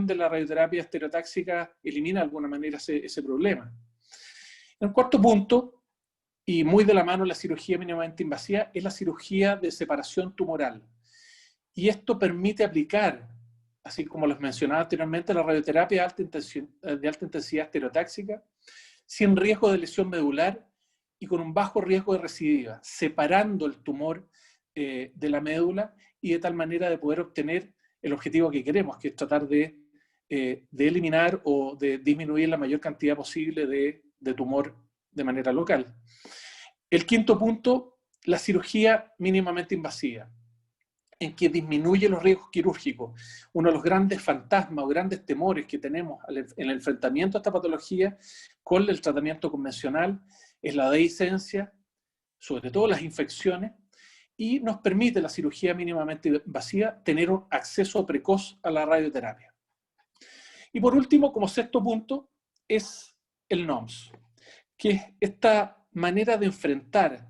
de la radioterapia estereotáxica elimina de alguna manera ese problema. El cuarto punto, y muy de la mano la cirugía mínimamente invasiva, es la cirugía de separación tumoral. Y esto permite aplicar, así como les mencionaba anteriormente, la radioterapia de alta intensidad estereotáxica, sin riesgo de lesión medular y con un bajo riesgo de recidiva, separando el tumor de la médula y de tal manera de poder obtener el objetivo que queremos, que es tratar de eliminar o de disminuir la mayor cantidad posible de tumor de manera local. El quinto punto, la cirugía mínimamente invasiva, en que disminuye los riesgos quirúrgicos. Uno de los grandes fantasmas o grandes temores que tenemos en el enfrentamiento a esta patología con el tratamiento convencional es la dehiscencia, sobre todo las infecciones, y nos permite la cirugía mínimamente invasiva tener un acceso precoz a la radioterapia. Y por último, como sexto punto, es el NOMS, que es esta manera de enfrentar,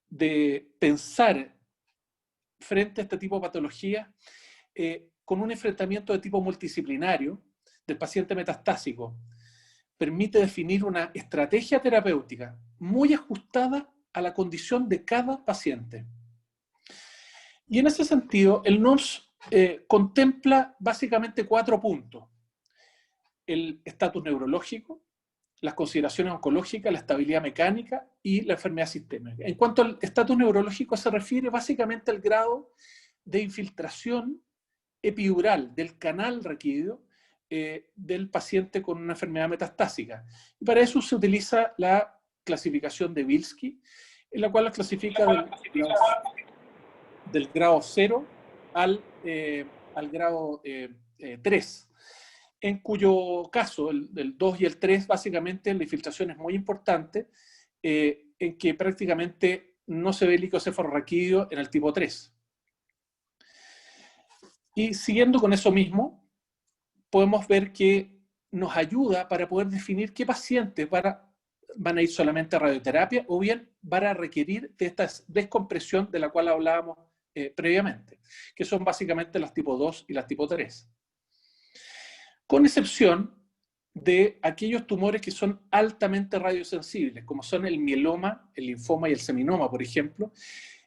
de pensar frente a este tipo de patología con un enfrentamiento de tipo multidisciplinario del paciente metastásico. Permite definir una estrategia terapéutica muy ajustada a la condición de cada paciente. Y en ese sentido, el NOMS contempla básicamente 4 puntos. El estatus neurológico, las consideraciones oncológicas, la estabilidad mecánica y la enfermedad sistémica. En cuanto al estatus neurológico, se refiere básicamente al grado de infiltración epidural del canal raquídeo del paciente con una enfermedad metastásica. Y para eso se utiliza la clasificación de Bilski, en la cual la clasifica del grado 0 al grado 3. En cuyo caso, el 2 y el 3, básicamente la infiltración es muy importante, en que prácticamente no se ve licocefalorraquídeo en el tipo 3. Y siguiendo con eso mismo, podemos ver que nos ayuda para poder definir qué pacientes van a ir solamente a radioterapia o bien van a requerir de esta descompresión de la cual hablábamos previamente, que son básicamente las tipo 2 y las tipo 3. Con excepción de aquellos tumores que son altamente radiosensibles, como son el mieloma, el linfoma y el seminoma, por ejemplo,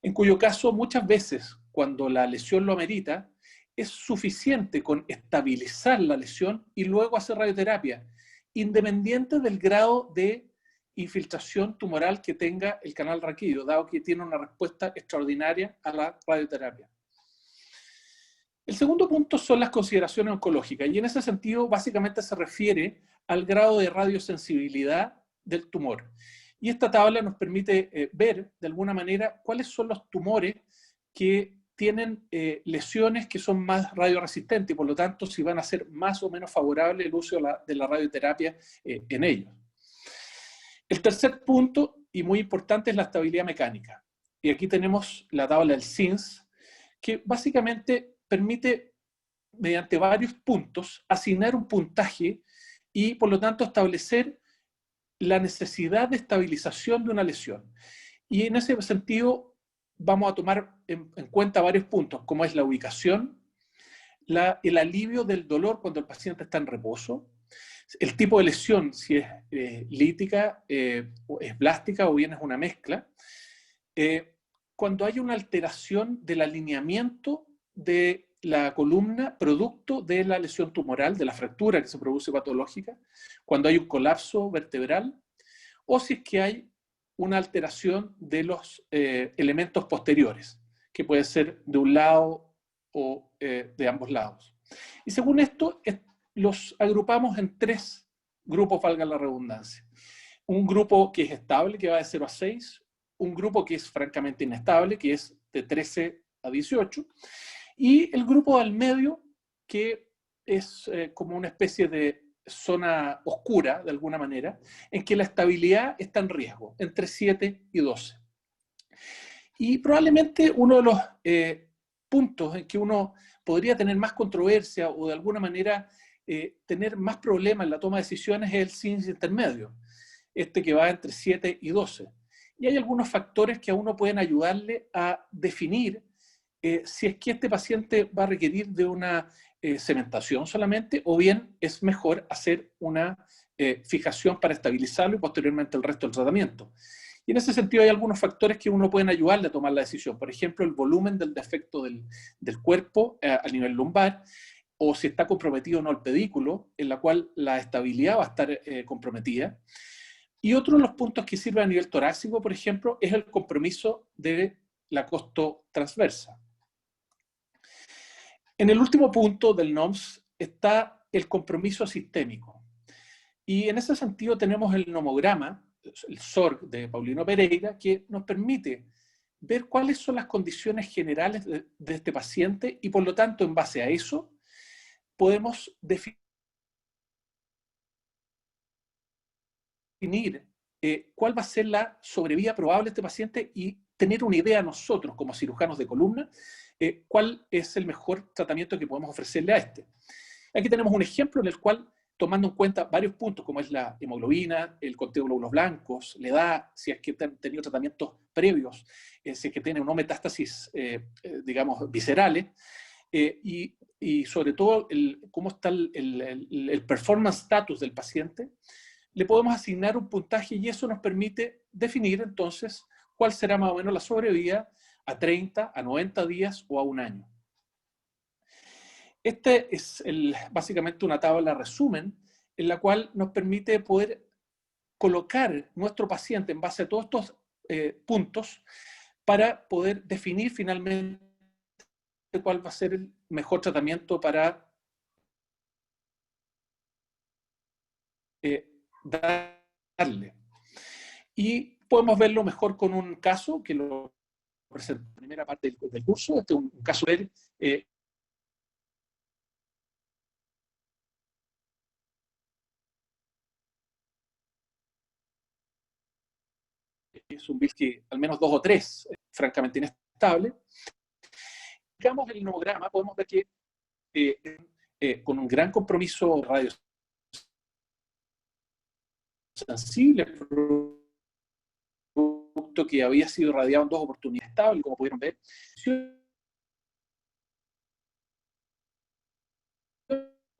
en cuyo caso muchas veces, cuando la lesión lo amerita, es suficiente con estabilizar la lesión y luego hacer radioterapia, independiente del grado de infiltración tumoral que tenga el canal raquídeo, dado que tiene una respuesta extraordinaria a la radioterapia. El segundo punto son las consideraciones oncológicas, y en ese sentido básicamente se refiere al grado de radiosensibilidad del tumor. Y esta tabla nos permite ver, de alguna manera, cuáles son los tumores que tienen lesiones que son más radioresistentes y por lo tanto si van a ser más o menos favorable el uso de la radioterapia en ellos. El tercer punto, y muy importante, es la estabilidad mecánica. Y aquí tenemos la tabla del SINS, que básicamente permite, mediante varios puntos, asignar un puntaje y por lo tanto establecer la necesidad de estabilización de una lesión. Y en ese sentido vamos a tomar en cuenta varios puntos, como es la ubicación, el alivio del dolor cuando el paciente está en reposo, el tipo de lesión, si es lítica, es blástica o bien es una mezcla, cuando hay una alteración del alineamiento de la columna producto de la lesión tumoral, de la fractura que se produce patológica, cuando hay un colapso vertebral, o si es que hay una alteración de los elementos posteriores, que puede ser de un lado o de ambos lados. Y según esto, los agrupamos en 3 grupos, valga la redundancia. Un grupo que es estable, que va de 0 a 6, un grupo que es francamente inestable, que es de 13 a 18, y el grupo al medio, que es como una especie de zona oscura, de alguna manera, en que la estabilidad está en riesgo, entre 7 y 12. Y probablemente uno de los puntos en que uno podría tener más controversia o de alguna manera tener más problemas en la toma de decisiones es el SINS intermedio, este que va entre 7 y 12. Y hay algunos factores que a uno pueden ayudarle a definir si es que este paciente va a requerir de una cementación solamente, o bien es mejor hacer una fijación para estabilizarlo y posteriormente el resto del tratamiento. Y en ese sentido hay algunos factores que uno pueden ayudarle a tomar la decisión. Por ejemplo, el volumen del defecto del cuerpo a nivel lumbar, o si está comprometido o no el pedículo, en la cual la estabilidad va a estar comprometida. Y otro de los puntos que sirve a nivel torácico, por ejemplo, es el compromiso de la costotransversa. En el último punto del NOMS está el compromiso sistémico. Y en ese sentido tenemos el nomograma, el SORG de Paulino Pereira, que nos permite ver cuáles son las condiciones generales de este paciente y por lo tanto, en base a eso, podemos definir cuál va a ser la sobrevida probable de este paciente y tener una idea nosotros, como cirujanos de columna, cuál es el mejor tratamiento que podemos ofrecerle a este. Aquí tenemos un ejemplo en el cual, tomando en cuenta varios puntos, como es la hemoglobina, el conteo de glóbulos blancos, la edad, si es que han tenido tratamientos previos, si es que tienen una metástasis, digamos, viscerales, y sobre todo cómo está el performance status del paciente, le podemos asignar un puntaje y eso nos permite definir entonces cuál será más o menos la sobrevida a 30, a 90 días o a un año. Este es básicamente una tabla resumen en la cual nos permite poder colocar nuestro paciente en base a todos estos puntos para poder definir finalmente cuál va a ser el mejor tratamiento para darle. Y podemos verlo mejor con un caso que lo presento en la primera parte del curso. Este es un caso de es un bill que al menos 2 o 3, francamente inestable. Digamos el nomograma, podemos ver que con un gran compromiso radiosensible, producto que había sido irradiado en 2 oportunidades estables, como pudieron ver,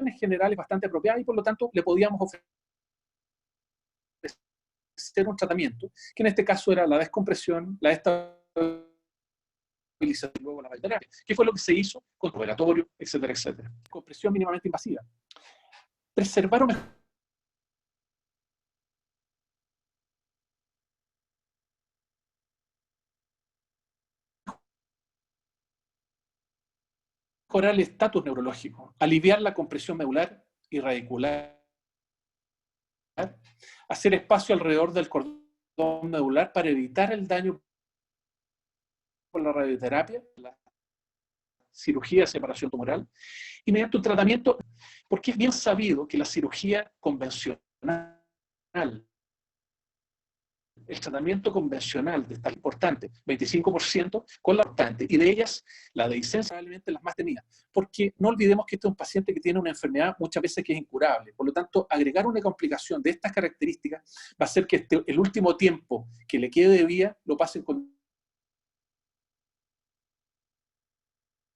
en general es bastante apropiada y por lo tanto le podíamos ofrecer un tratamiento, que en este caso era la descompresión, la estabilización y luego la radioterapia, que fue lo que se hizo con operatorio, etcétera, etcétera. Compresión mínimamente invasiva. Preservar o mejorar el estatus neurológico, aliviar la compresión medular y radicular, hacer espacio alrededor del cordón medular para evitar el daño por la radioterapia, la cirugía de separación tumoral, y mediante un tratamiento, porque es bien sabido que la cirugía convencional, el tratamiento convencional es tan importante, 25% con la importante, y de ellas, la dehiscencia probablemente las más temidas, porque no olvidemos que este es un paciente que tiene una enfermedad muchas veces que es incurable, por lo tanto, agregar una complicación de estas características va a hacer que el último tiempo que le quede de vida lo pasen con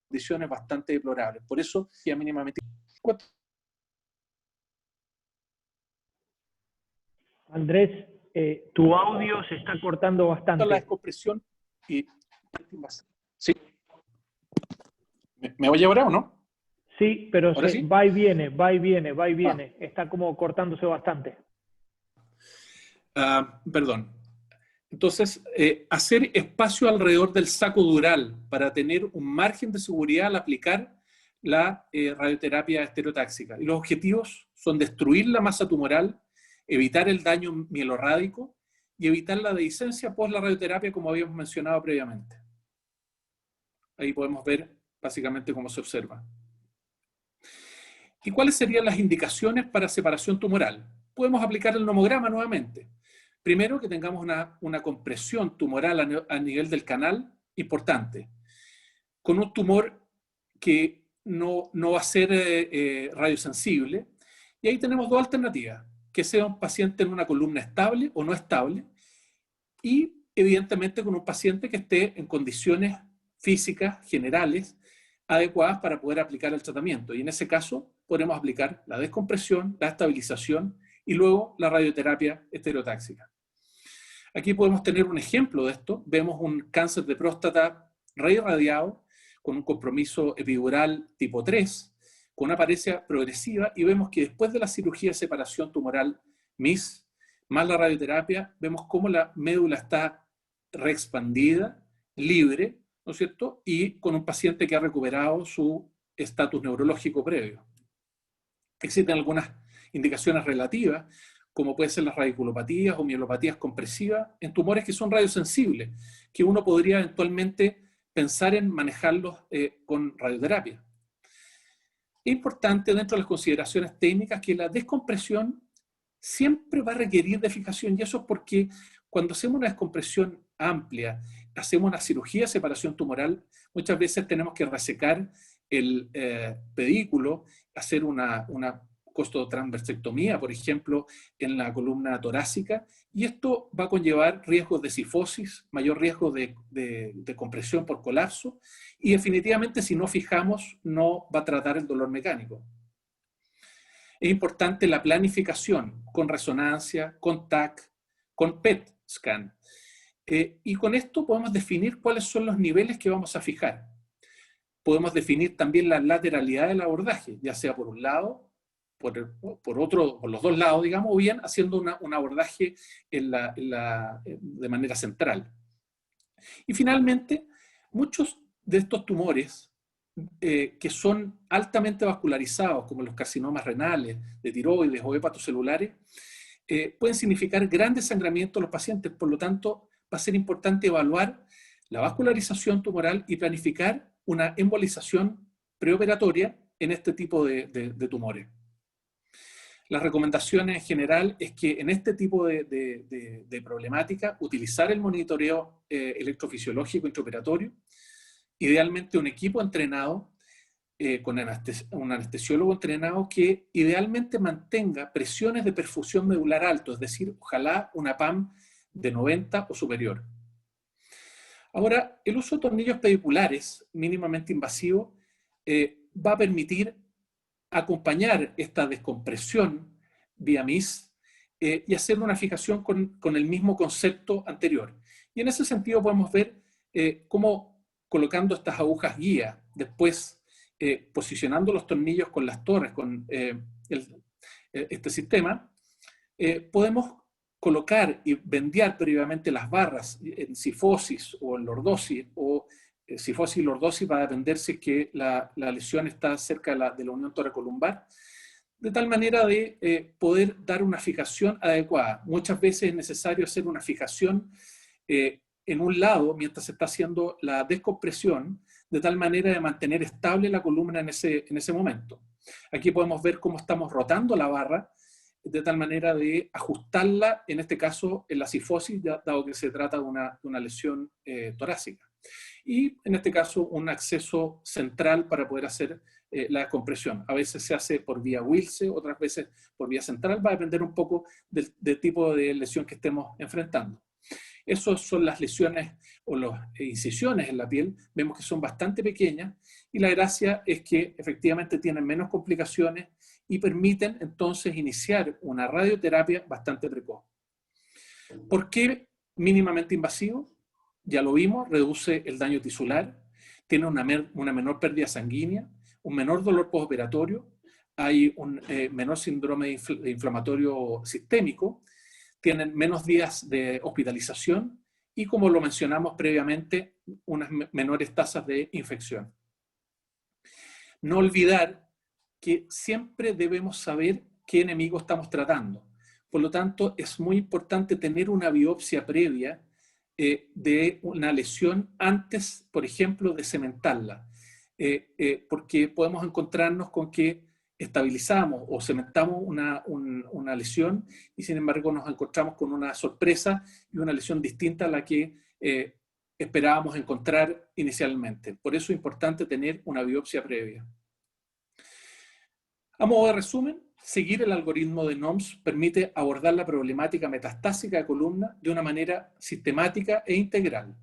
condiciones bastante deplorables. Por eso, ya mínimamente... Andrés, tu audio se está cortando bastante. La descompresión y... ¿Sí? ¿Me oye ahora o no? Sí, pero ¿Sí? va y viene, va y viene, va y viene. Está como cortándose bastante. Perdón. Entonces, hacer espacio alrededor del saco dural para tener un margen de seguridad al aplicar la radioterapia estereotáxica. Y los objetivos son destruir la masa tumoral, evitar el daño mielorrádico y evitar la dehiscencia post la radioterapia, como habíamos mencionado previamente. Ahí podemos ver básicamente cómo se observa. ¿Y cuáles serían las indicaciones para separación tumoral? Podemos aplicar el nomograma nuevamente. Primero, que tengamos una compresión tumoral a nivel del canal importante, con un tumor que no va a ser radiosensible. Y ahí tenemos 2 alternativas, que sea un paciente en una columna estable o no estable, y evidentemente con un paciente que esté en condiciones físicas generales adecuadas para poder aplicar el tratamiento. Y en ese caso podremos aplicar la descompresión, la estabilización y luego la radioterapia estereotáxica. Aquí podemos tener un ejemplo de esto. Vemos un cáncer de próstata reirradiado con un compromiso epidural tipo 3, con una apariencia progresiva, y vemos que después de la cirugía de separación tumoral MIS, más la radioterapia, vemos cómo la médula está reexpandida, libre, ¿no es cierto? Y con un paciente que ha recuperado su estatus neurológico previo. Existen algunas indicaciones relativas, como pueden ser las radiculopatías o mielopatías compresivas, en tumores que son radiosensibles, que uno podría eventualmente pensar en manejarlos con radioterapia. Es importante dentro de las consideraciones técnicas que la descompresión siempre va a requerir de fijación, y eso es porque cuando hacemos una descompresión amplia, hacemos una cirugía de separación tumoral, muchas veces tenemos que resecar el pedículo, hacer una costotransversectomía, por ejemplo, en la columna torácica, y esto va a conllevar riesgos de cifosis, mayor riesgo de compresión por colapso, y definitivamente si no fijamos no va a tratar el dolor mecánico. Es importante la planificación con resonancia, con TAC, con PET scan. Y con esto podemos definir cuáles son los niveles que vamos a fijar. Podemos definir también la lateralidad del abordaje, ya sea por un lado, por otro, por los dos lados, digamos, o bien haciendo un abordaje de manera central. Y finalmente, muchos de estos tumores que son altamente vascularizados, como los carcinomas renales, de tiroides o hepatocelulares, pueden significar grandes sangramientos en los pacientes. Por lo tanto, va a ser importante evaluar la vascularización tumoral y planificar una embolización preoperatoria en este tipo de tumores. Las recomendaciones en general es que en este tipo de problemática utilizar el monitoreo electrofisiológico intraoperatorio, idealmente un equipo entrenado con un anestesiólogo entrenado que idealmente mantenga presiones de perfusión medular alto, es decir, ojalá una PAM de 90 o superior. Ahora, el uso de tornillos pediculares mínimamente invasivos va a permitir acompañar esta descompresión vía MIS y hacer una fijación con el mismo concepto anterior. Y en ese sentido podemos ver cómo colocando estas agujas guía, después posicionando los tornillos con las torres, con este sistema, podemos colocar y vendear previamente las barras en cifosis o en lordosis, o cifosis y lordosis va a depender si es que la lesión está cerca de la unión toracolumbar, de tal manera de poder dar una fijación adecuada. Muchas veces es necesario hacer una fijación en un lado mientras se está haciendo la descompresión, de tal manera de mantener estable la columna en ese momento. Aquí podemos ver cómo estamos rotando la barra, de tal manera de ajustarla, en este caso en la cifosis, dado que se trata de una lesión torácica. Y en este caso un acceso central para poder hacer la descompresión. A veces se hace por vía Wilce, otras veces por vía central, va a depender un poco del tipo de lesión que estemos enfrentando. Esas son las lesiones o las incisiones en la piel, vemos que son bastante pequeñas y la gracia es que efectivamente tienen menos complicaciones y permiten entonces iniciar una radioterapia bastante precoz. ¿Por qué mínimamente invasivo? Ya lo vimos, reduce el daño tisular, tiene una menor pérdida sanguínea, un menor dolor postoperatorio, hay un menor síndrome inflamatorio sistémico, tienen menos días de hospitalización y, como lo mencionamos previamente, unas menores tasas de infección. No olvidar que siempre debemos saber qué enemigo estamos tratando. Por lo tanto, es muy importante tener una biopsia previa de una lesión antes, por ejemplo, de cementarla, porque podemos encontrarnos con que estabilizamos o cementamos una lesión y sin embargo nos encontramos con una sorpresa y una lesión distinta a la que esperábamos encontrar inicialmente. Por eso es importante tener una biopsia previa. A modo de resumen, seguir el algoritmo de NOMS permite abordar la problemática metastásica de columna de una manera sistemática e integral.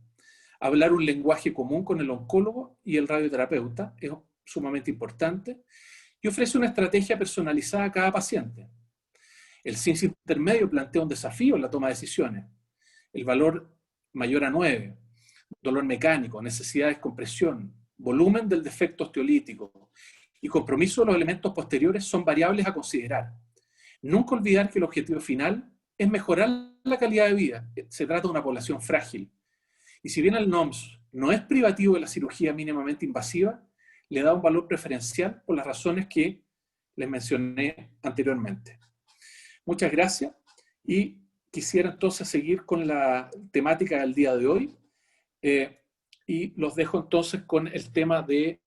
Hablar un lenguaje común con el oncólogo y el radioterapeuta es sumamente importante y ofrece una estrategia personalizada a cada paciente. El CINS intermedio plantea un desafío en la toma de decisiones. El valor mayor a 9, dolor mecánico, necesidad de descompresión, volumen del defecto osteolítico y compromiso de los elementos posteriores son variables a considerar. Nunca olvidar que el objetivo final es mejorar la calidad de vida. Se trata de una población frágil. Y si bien el NOMS no es privativo de la cirugía mínimamente invasiva, le da un valor preferencial por las razones que les mencioné anteriormente. Muchas gracias y quisiera entonces seguir con la temática del día de hoy y los dejo entonces con el tema de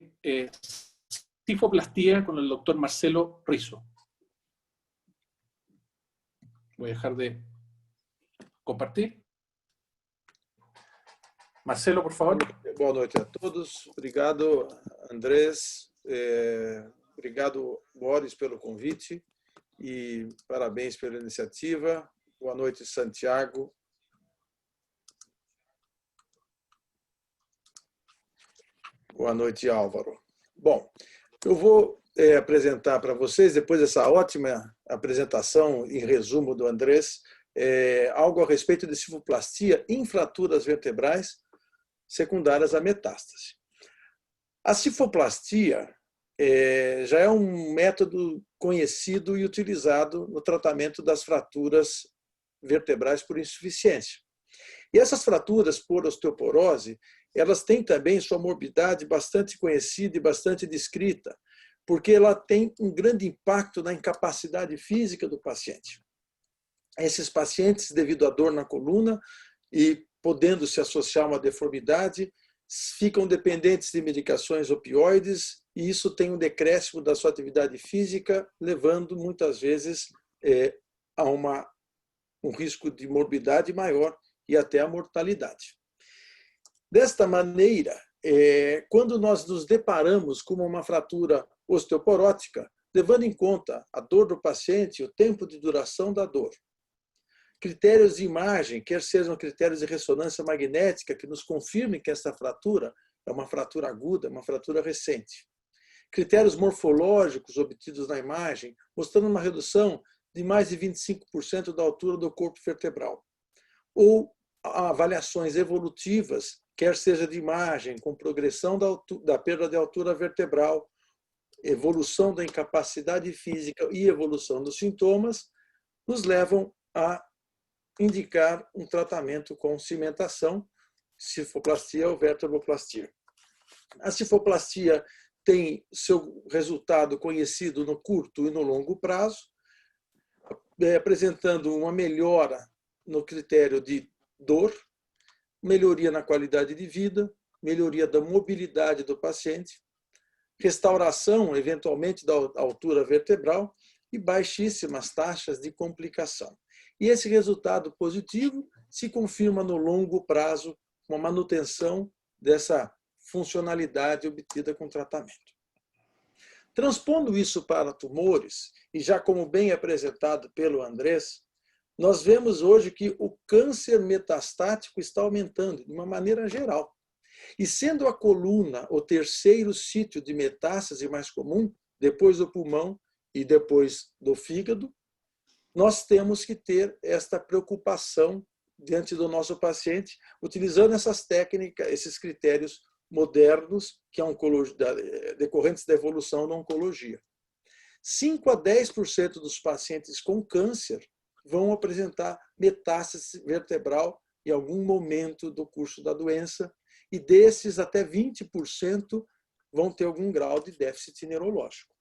cifoplastía con el doctor Marcelo Rizo. Voy a dejar de compartir. Marcelo, por favor. Boa noite a todos. Obrigado, Andrés. Obrigado, Boris, pelo convite e parabéns pela iniciativa. Boa noite, Santiago. Boa noite, Álvaro. Bom, eu vou apresentar para vocês, depois dessa ótima apresentação em resumo do Andrés, algo a respeito de cifoplastia em fraturas vertebrais secundárias à metástase. A cifoplastia já é um método conhecido e utilizado no tratamento das fraturas vertebrais por insuficiência. E essas fraturas por osteoporose, elas têm também sua morbidade bastante conhecida e bastante descrita, porque ela tem um grande impacto na incapacidade física do paciente. Esses pacientes, devido à dor na coluna e podendo se associar a uma deformidade, ficam dependentes de medicações opioides e isso tem um decréscimo da sua atividade física, levando muitas vezes a um risco de morbidade maior e até a mortalidade. Desta maneira, quando nós nos deparamos com uma fratura osteoporótica, levando em conta a dor do paciente, o tempo de duração da dor, critérios de imagem, quer sejam critérios de ressonância magnética, que nos confirmem que essa fratura é uma fratura aguda, uma fratura recente. Critérios morfológicos obtidos na imagem, mostrando uma redução de mais de 25% da altura do corpo vertebral. Ou avaliações evolutivas, quer seja de imagem, com progressão da perda de altura vertebral, evolução da incapacidade física e evolução dos sintomas, nos levam a indicar um tratamento com cimentação, cifoplastia ou vertebroplastia. A cifoplastia tem seu resultado conhecido no curto e no longo prazo, apresentando uma melhora no critério de dor, melhoria na qualidade de vida, melhoria da mobilidade do paciente, restauração, eventualmente, da altura vertebral e baixíssimas taxas de complicação. E esse resultado positivo se confirma no longo prazo, com a manutenção dessa funcionalidade obtida com tratamento. Transpondo isso para tumores, e já como bem apresentado pelo Andrés, nós vemos hoje que o câncer metastático está aumentando de uma maneira geral. E sendo a coluna o terceiro sítio de metástase mais comum, depois do pulmão e depois do fígado, nós temos que ter esta preocupação diante do nosso paciente, utilizando essas técnicas, esses critérios modernos que decorrentes da evolução da oncologia. 5 a 10% dos pacientes com câncer vão apresentar metástase vertebral em algum momento do curso da doença, e desses até 20% vão ter algum grau de déficit neurológico.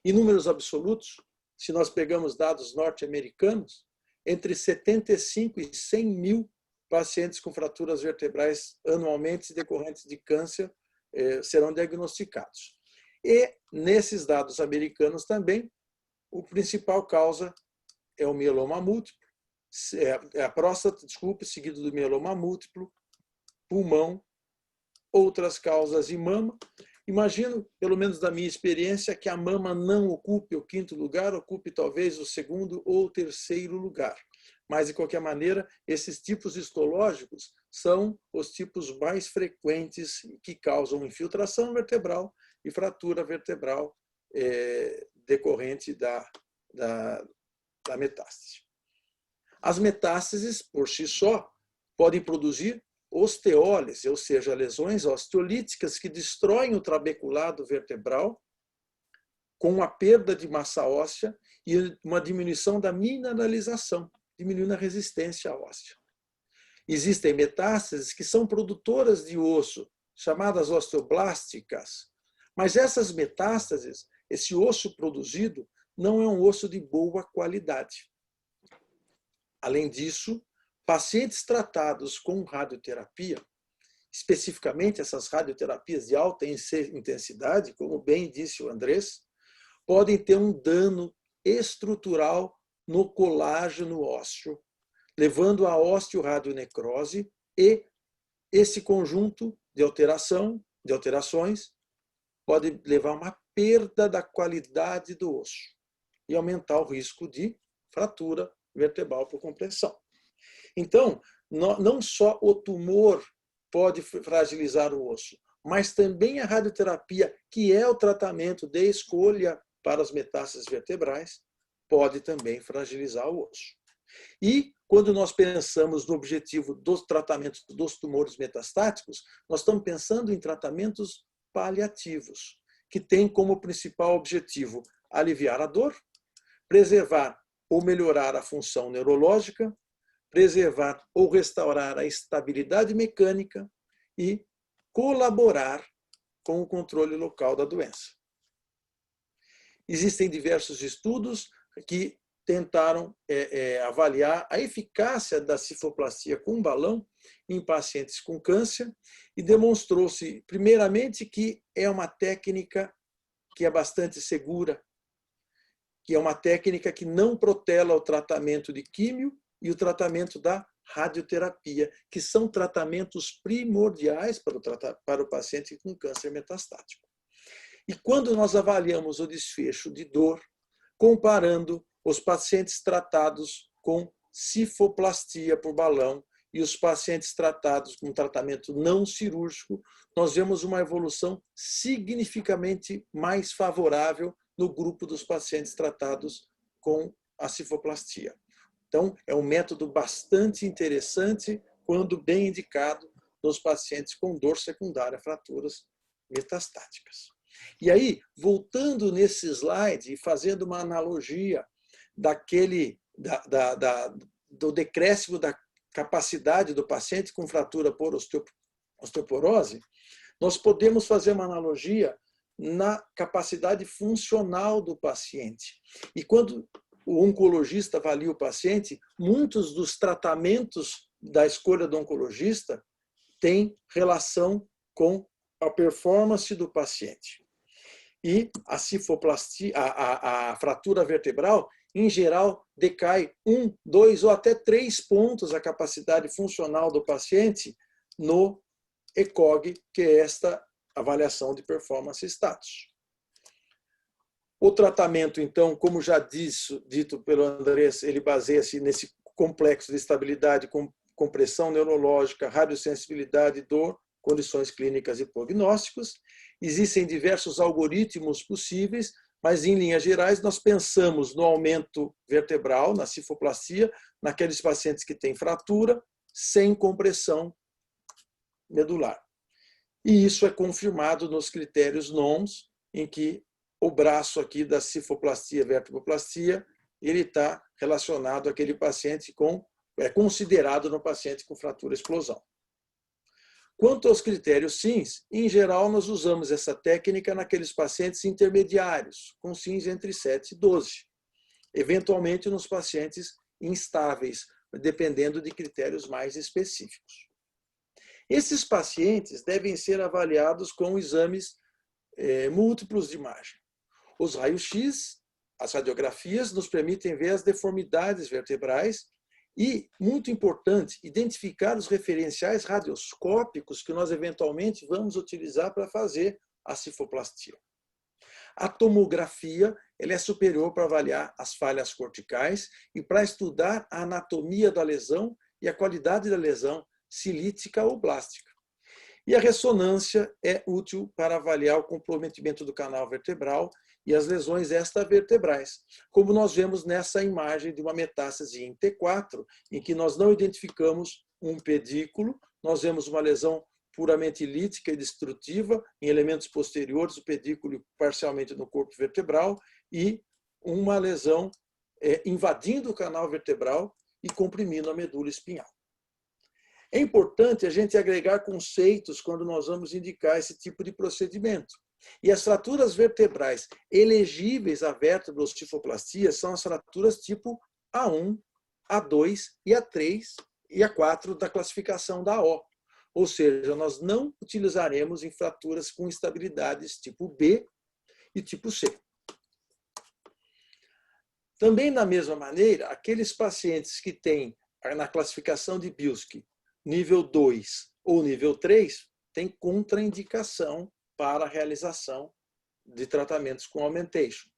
Em números absolutos, se nós pegamos dados norte-americanos, entre 75 e 100 mil pacientes com fraturas vertebrais anualmente decorrentes de câncer serão diagnosticados. E, nesses dados americanos também, a principal causa é o mieloma múltiplo, a próstata, seguido do mieloma múltiplo, pulmão, outras causas de mama. Imagino, pelo menos da minha experiência, que a mama não ocupe o 5º lugar, ocupe talvez o 2º ou o 3º lugar. mas, de qualquer maneira, esses tipos histológicos são os tipos mais frequentes que causam infiltração vertebral e fratura vertebral decorrente da metástase. As metástases, por si só, podem produzir osteólise, ou seja, lesões osteolíticas que destroem o trabeculado vertebral com a perda de massa óssea e uma diminuição da mineralização, diminuindo a resistência óssea. Existem metástases que são produtoras de osso, chamadas osteoblásticas, mas essas metástases, esse osso produzido, não é um osso de boa qualidade. Além disso, pacientes tratados com radioterapia, especificamente essas radioterapias de alta intensidade, como bem disse o Andrés, podem ter um dano estrutural no colágeno ósseo, levando à osteoradionecrose, e esse conjunto de alterações pode levar a uma perda da qualidade do osso e aumentar o risco de fratura vertebral por compressão. Então, não só o tumor pode fragilizar o osso, mas também a radioterapia, que é o tratamento de escolha para as metástases vertebrais, pode também fragilizar o osso. E, quando nós pensamos no objetivo dos tratamentos dos tumores metastáticos, nós estamos pensando em tratamentos paliativos, que têm como principal objetivo aliviar a dor, preservar ou melhorar a função neurológica, preservar ou restaurar a estabilidade mecânica e colaborar com o controle local da doença. Existem diversos estudos que tentaram avaliar a eficácia da cifoplastia com balão em pacientes com câncer e demonstrou-se, primeiramente, que é uma técnica que é bastante segura, que é uma técnica que não protela o tratamento de químio e o tratamento da radioterapia, que são tratamentos primordiais para o paciente com câncer metastático. E quando nós avaliamos o desfecho de dor, comparando os pacientes tratados com cifoplastia por balão e os pacientes tratados com tratamento não cirúrgico, nós vemos uma evolução significativamente mais favorável no grupo dos pacientes tratados com a cifoplastia. Então, é um método bastante interessante quando bem indicado nos pacientes com dor secundária, fraturas metastáticas. E aí, voltando nesse slide e fazendo uma analogia do decréscimo da capacidade do paciente com fratura por osteoporose, nós podemos fazer uma analogia na capacidade funcional do paciente. E quando o oncologista avalia o paciente, muitos dos tratamentos da escolha do oncologista têm relação com a performance do paciente. E a cifoplastia, a fratura vertebral, em geral, decai 1, 2 ou até 3 pontos a capacidade funcional do paciente no ECOG, que é esta avaliação de performance status. O tratamento, então, como já dito pelo Andrés, ele baseia-se nesse complexo de estabilidade com compressão neurológica, radiosensibilidade, dor, condições clínicas e prognósticos. Existem diversos algoritmos possíveis, mas, em linhas gerais, nós pensamos no aumento vertebral, na cifoplastia, naqueles pacientes que têm fratura, sem compressão medular. E isso é confirmado nos critérios NOMS, em que o braço aqui da cifoplastia, vertebroplastia, ele está relacionado àquele paciente é considerado no paciente com fratura-explosão. Quanto aos critérios SINS, em geral, nós usamos essa técnica naqueles pacientes intermediários, com SINS entre 7 e 12. Eventualmente, nos pacientes instáveis, dependendo de critérios mais específicos. Esses pacientes devem ser avaliados com exames múltiplos de imagem. Os raios-x, as radiografias, nos permitem ver as deformidades vertebrais e, muito importante, identificar os referenciais radioscópicos que nós eventualmente vamos utilizar para fazer a cifoplastia. A tomografia ele é superior para avaliar as falhas corticais e para estudar a anatomia da lesão e a qualidade da lesão cilítica ou blástica. E a ressonância é útil para avaliar o comprometimento do canal vertebral e as lesões extravertebrais, como nós vemos nessa imagem de uma metástase em T4, em que nós não identificamos um pedículo, nós vemos uma lesão puramente lítica e destrutiva em elementos posteriores do pedículo parcialmente no corpo vertebral e uma lesão invadindo o canal vertebral e comprimindo a medula espinhal. É importante a gente agregar conceitos quando nós vamos indicar esse tipo de procedimento. E as fraturas vertebrais elegíveis à vértebra osteoplastia são as fraturas tipo A1, A2 e A3 e A4 da classificação da AO. Ou seja, nós não utilizaremos em fraturas com instabilidades tipo B e tipo C. Também, da mesma maneira, aqueles pacientes que têm, na classificação de Bilski, nível 2 ou nível 3, têm contraindicação para a realização de tratamentos com augmentation.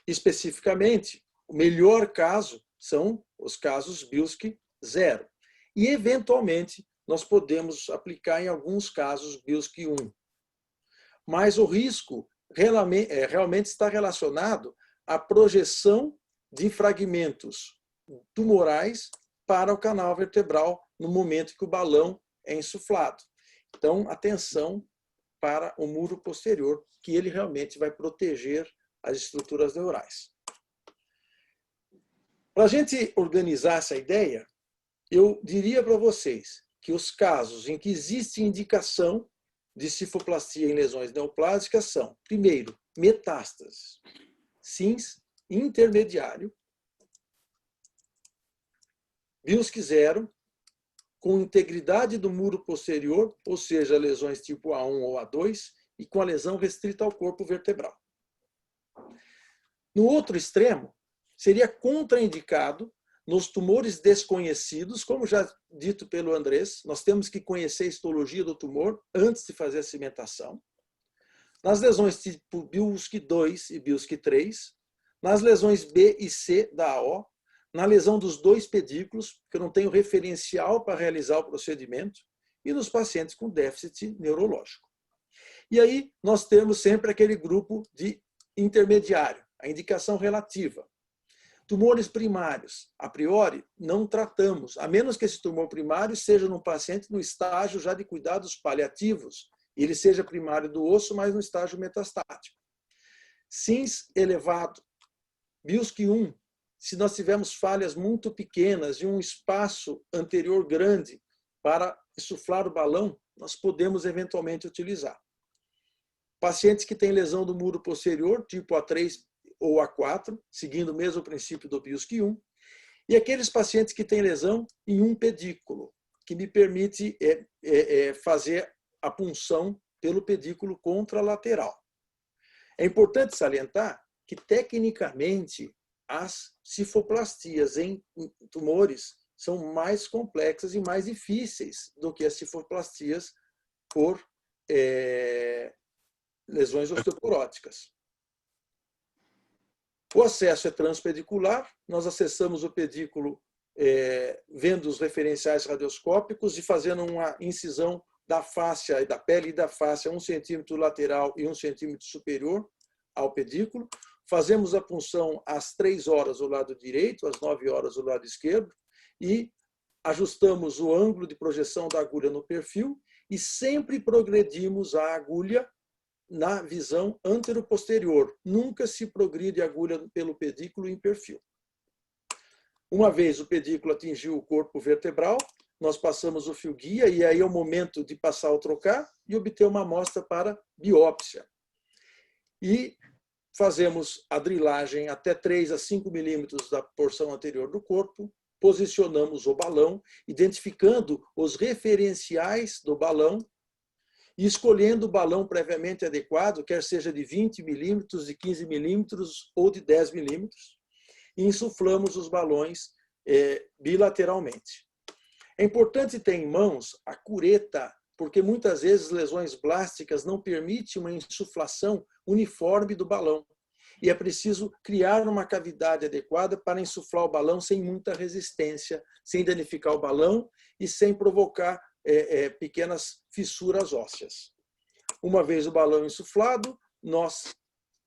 Especificamente, o melhor caso são os casos Bilski 0. E, eventualmente, nós podemos aplicar em alguns casos Bilski 1. Mas o risco realmente está relacionado à projeção de fragmentos tumorais para o canal vertebral no momento que o balão é insuflado. Então, atenção para o muro posterior, que ele realmente vai proteger as estruturas neurais. Para a gente organizar essa ideia, eu diria para vocês que os casos em que existe indicação de cifoplastia em lesões neoplásicas são, primeiro, metástases, SINS intermediário, Bilski 0, com integridade do muro posterior, ou seja, lesões tipo A1 ou A2, e com a lesão restrita ao corpo vertebral. No outro extremo, seria contraindicado nos tumores desconhecidos, como já dito pelo Andrés, nós temos que conhecer a histologia do tumor antes de fazer a cimentação. Nas lesões tipo Bilski 2 e Bilski 3, nas lesões B e C da AO, na lesão dos dois pedículos, que eu não tenho referencial para realizar o procedimento, e nos pacientes com déficit neurológico. E aí nós temos sempre aquele grupo de intermediário, a indicação relativa. Tumores primários, a priori, não tratamos, a menos que esse tumor primário seja num paciente no estágio já de cuidados paliativos, e ele seja primário do osso, mas no estágio metastático. SINS elevado, Bilski 1, se nós tivermos falhas muito pequenas e um espaço anterior grande para insuflar o balão, nós podemos eventualmente utilizar. Pacientes que têm lesão do muro posterior, tipo A3 ou A4, seguindo o mesmo princípio do Bilski 1, e aqueles pacientes que têm lesão em um pedículo, que me permite fazer a punção pelo pedículo contralateral. É importante salientar que, tecnicamente, as cifoplastias em tumores são mais complexas e mais difíceis do que as cifoplastias por lesões osteoporóticas. O acesso é transpedicular, nós acessamos o pedículo vendo os referenciais radioscópicos e fazendo uma incisão da fáscia e da pele da fáscia 1 centímetro lateral e 1 centímetro superior ao pedículo. Fazemos a punção às 3 horas do lado direito, às 9 horas do lado esquerdo, e ajustamos o ângulo de projeção da agulha no perfil e sempre progredimos a agulha na visão antero-posterior. Nunca se progride a agulha pelo pedículo em perfil. Uma vez o pedículo atingiu o corpo vertebral, nós passamos o fio guia e aí é o momento de passar o trocar e obter uma amostra para biópsia. E fazemos a drilagem até 3 a 5 milímetros da porção anterior do corpo, posicionamos o balão, identificando os referenciais do balão e escolhendo o balão previamente adequado, quer seja de 20 milímetros, de 15 milímetros ou de 10 milímetros, e insuflamos os balões bilateralmente. É importante ter em mãos a cureta, porque muitas vezes lesões blásticas não permitem uma insuflação uniforme do balão. e é preciso criar uma cavidade adequada para insuflar o balão sem muita resistência, sem danificar o balão e sem provocar pequenas fissuras ósseas. Uma vez o balão insuflado, nós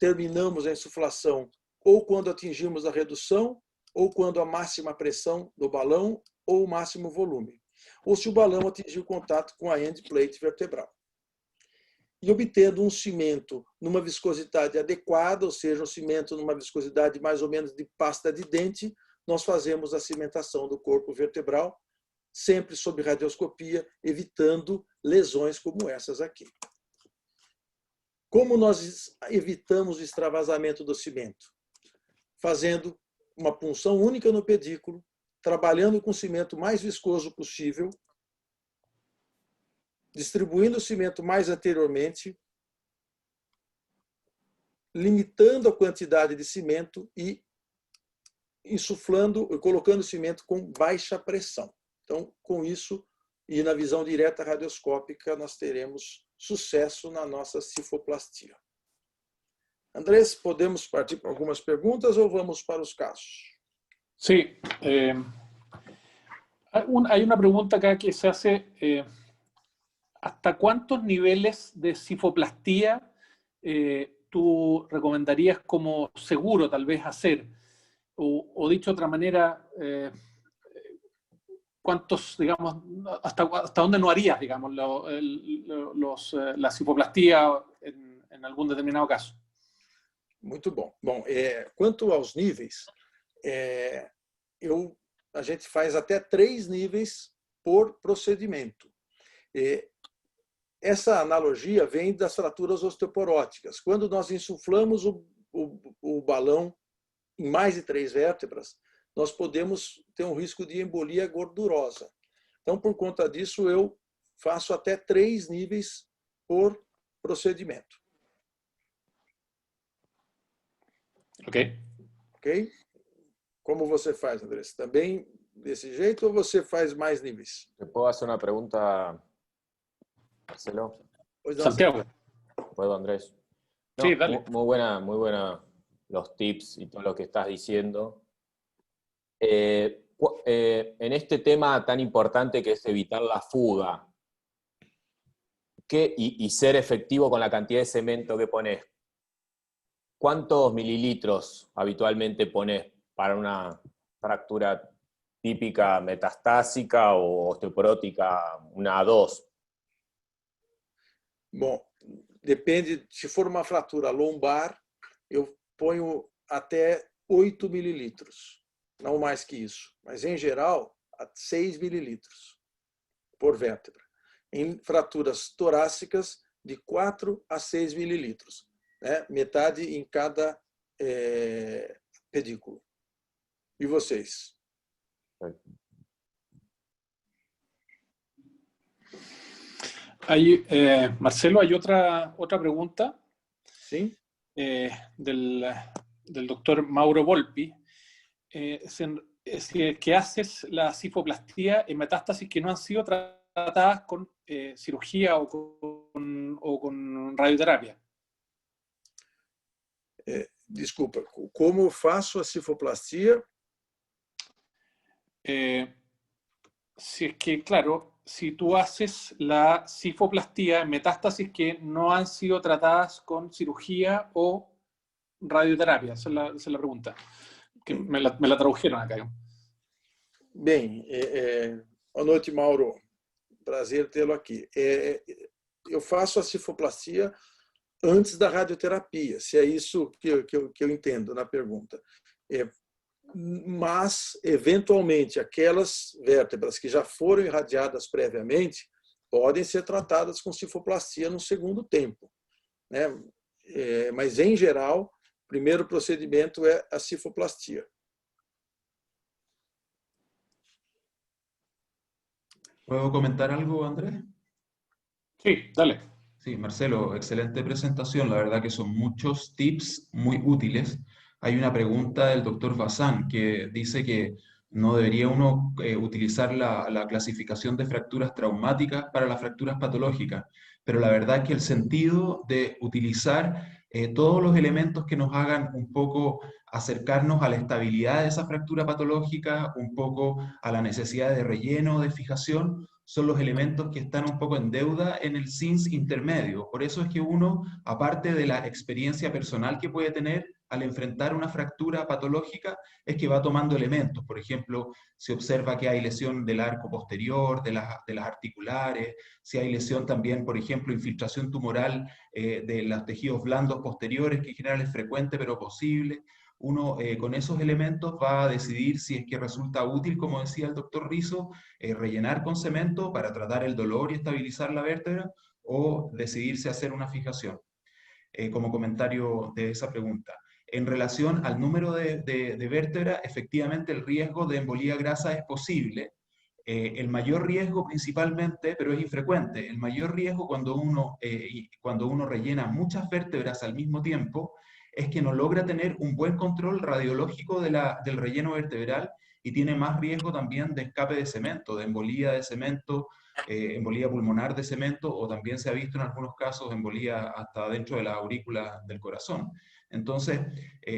terminamos a insuflação ou quando atingimos a redução, ou quando a máxima pressão do balão, ou o máximo volume, ou se o balão atingiu contato com a end plate vertebral. E obtendo um cimento numa viscosidade adequada, ou seja, um cimento numa viscosidade mais ou menos de pasta de dente, nós fazemos a cimentação do corpo vertebral, sempre sob radioscopia, evitando lesões como essas aqui. Como nós evitamos o extravasamento do cimento? Fazendo uma punção única no pedículo, trabalhando com o cimento mais viscoso possível, distribuindo o cimento mais anteriormente, limitando a quantidade de cimento e insuflando, colocando o cimento com baixa pressão. Então, com isso, e na visão direta radioscópica, nós teremos sucesso na nossa cifoplastia. Andrés, podemos partir para algumas perguntas ou vamos para os casos? Sí. Hay una pregunta acá que se hace, ¿hasta cuántos niveles de cifoplastía tú recomendarías como seguro tal vez hacer? O dicho de otra manera, ¿cuántos, digamos, hasta dónde no harías, digamos, la cifoplastía en algún determinado caso? Muito bom. Bom, quanto aos níveis, a gente faz até 3 níveis por procedimento. Essa analogia vem das fraturas osteoporóticas. Quando nós insuflamos o balão em mais de 3 vértebras, nós podemos ter um risco de embolia gordurosa. Então, por conta disso, eu faço até 3 níveis por procedimento. Ok. Ok? Como você faz, Andrés? Também desse jeito ou você faz mais níveis? ¿Te puedo hacer una pregunta, Marcelo? Santiago. ¿Puedo, Andrés? No, Sí, dale. Muy buena los tips y todo lo que estás diciendo. En este tema tan importante que es evitar la fuga y ser efectivo con la cantidad de cemento que pones, ¿cuántos mililitros habitualmente pones para una fractura típica metastásica o osteoporótica, una A2? Bom, depende. Se for uma fratura lombar, eu ponho até 8 mililitros. Não mais que isso. Mas, em geral, 6 mililitros por vértebra. Em fraturas torácicas, de 4 a 6 mililitros. Né? Metade em cada pedículo. E vocês? Marcelo, hay otra pregunta. Sim. Del doctor Mauro Volpi. Que haces la cifoplastía en metástasis que no han sido tratadas con cirugía o con radioterapia. Desculpa, como eu faço a cifoplastia? Si es que, claro, si tú haces la cifoplastía en metástasis que no han sido tratadas con cirugía o radioterapia. Esa es la pregunta. Que me la tradujeron acá. Bem, boa noite, Mauro. Prazer tê-lo aqui. Eu faço a cifoplastia antes da radioterapia, se é isso que eu entendo na pergunta. Mas, eventualmente, aquelas vértebras que já foram irradiadas previamente podem ser tratadas com cifoplastia no segundo tempo. Né? Mas, em geral, o primeiro procedimento é a cifoplastia. ¿Puedo comentar algo, Andrés? Sí, dale. Sí, Marcelo, excelente presentación. La verdad que son muchos tips muy útiles. Hay una pregunta del doctor Bazán que dice que no debería uno utilizar la clasificación de fracturas traumáticas para las fracturas patológicas, pero la verdad es que el sentido de utilizar todos los elementos que nos hagan un poco acercarnos a la estabilidad de esa fractura patológica, un poco a la necesidad de relleno, de fijación, son los elementos que están un poco en deuda en el CINS intermedio. Por eso es que uno, aparte de la experiencia personal que puede tener al enfrentar una fractura patológica, es que va tomando elementos. Por ejemplo, se observa que hay lesión del arco posterior, de las articulares, si hay lesión también, por ejemplo, infiltración tumoral de los tejidos blandos posteriores, que en general es frecuente pero posible. Uno con esos elementos va a decidir si es que resulta útil, como decía el doctor Rizo, rellenar con cemento para tratar el dolor y estabilizar la vértebra, o decidirse a hacer una fijación. Como comentario de esa pregunta. En relación al número de vértebra, efectivamente el riesgo de embolía grasa es posible. El mayor riesgo principalmente, pero es infrecuente, el mayor riesgo cuando uno rellena muchas vértebras al mismo tiempo es que no logra tener un buen control radiológico del relleno vertebral y tiene más riesgo también de escape de cemento, de cemento, embolía pulmonar de cemento, o también se ha visto en algunos casos embolía hasta dentro de la aurícula del corazón. Entonces,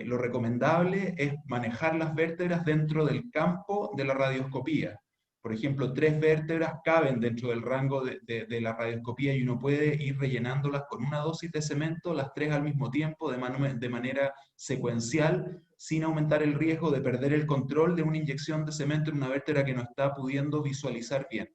lo recomendable es manejar las vértebras dentro del campo de la radioscopía. Por ejemplo, 3 vértebras caben dentro del rango de la radioscopía y uno puede ir rellenándolas con una dosis de cemento, las 3 al mismo tiempo, de manera secuencial, sin aumentar el riesgo de perder el control de una inyección de cemento en una vértebra que no está pudiendo visualizar bien.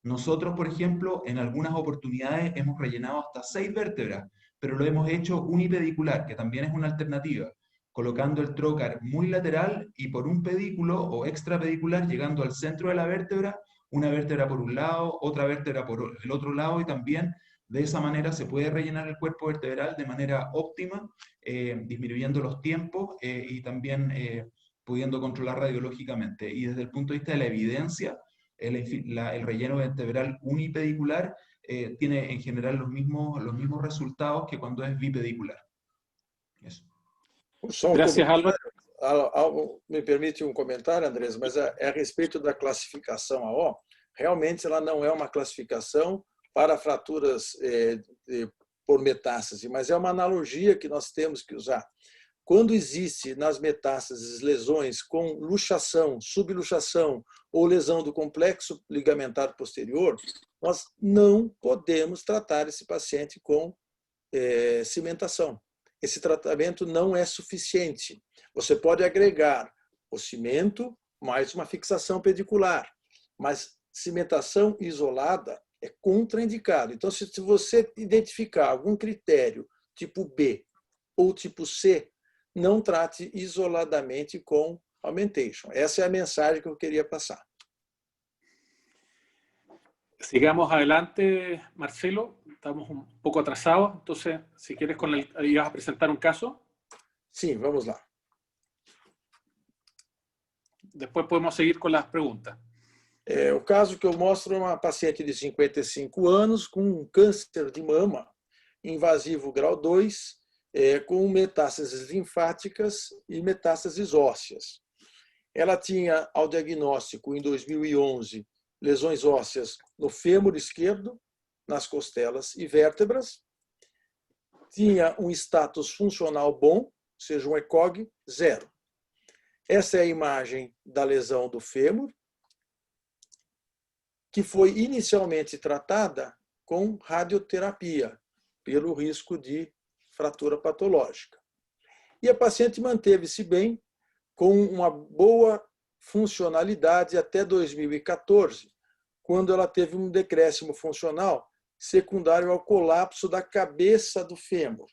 Nosotros, por ejemplo, en algunas oportunidades hemos rellenado hasta 6 vértebras, pero lo hemos hecho unipedicular, que también es una alternativa, colocando el trocar muy lateral y por un pedículo o extrapedicular llegando al centro de la vértebra, una vértebra por un lado, otra vértebra por el otro lado, y también de esa manera se puede rellenar el cuerpo vertebral de manera óptima, disminuyendo los tiempos y también pudiendo controlar radiológicamente. Y desde el punto de vista de la evidencia, el relleno vertebral unipedicular tiene en general los mismos resultados que cuando es bipedicular. Eso. Só Gracias, Álvaro. Me permite um comentário, Andrés, mas é a respeito da classificação AO. Realmente, ela não é uma classificação para fraturas por metástase, mas é uma analogia que nós temos que usar. Quando existe nas metástases lesões com luxação, subluxação ou lesão do complexo ligamentar posterior, nós não podemos tratar esse paciente com cimentação. Esse tratamento não é suficiente. Você pode agregar o cimento mais uma fixação pedicular, mas cimentação isolada é contraindicado. Então, se você identificar algum critério tipo B ou tipo C, não trate isoladamente com augmentation. Essa é a mensagem que eu queria passar. Sigamos adelante, Marcelo. Estamos un poco atrasados. Entonces, si quieres, ibas a presentar un caso. Sim, vamos lá. Después podemos seguir con las preguntas. O caso que eu mostro é uma paciente de 55 anos com um câncer de mama invasivo grau 2, com metástases linfáticas e metástases ósseas. Ela tinha, ao diagnóstico, em 2011, lesões ósseas no fêmur esquerdo, nas costelas e vértebras. Tinha um status funcional bom, ou seja, um ECOG 0. Essa é a imagem da lesão do fêmur, que foi inicialmente tratada com radioterapia, pelo risco de fratura patológica. E a paciente manteve-se bem, com uma boa funcionalidade até 2014, quando ela teve um decréscimo funcional secundário ao colapso da cabeça do fêmur,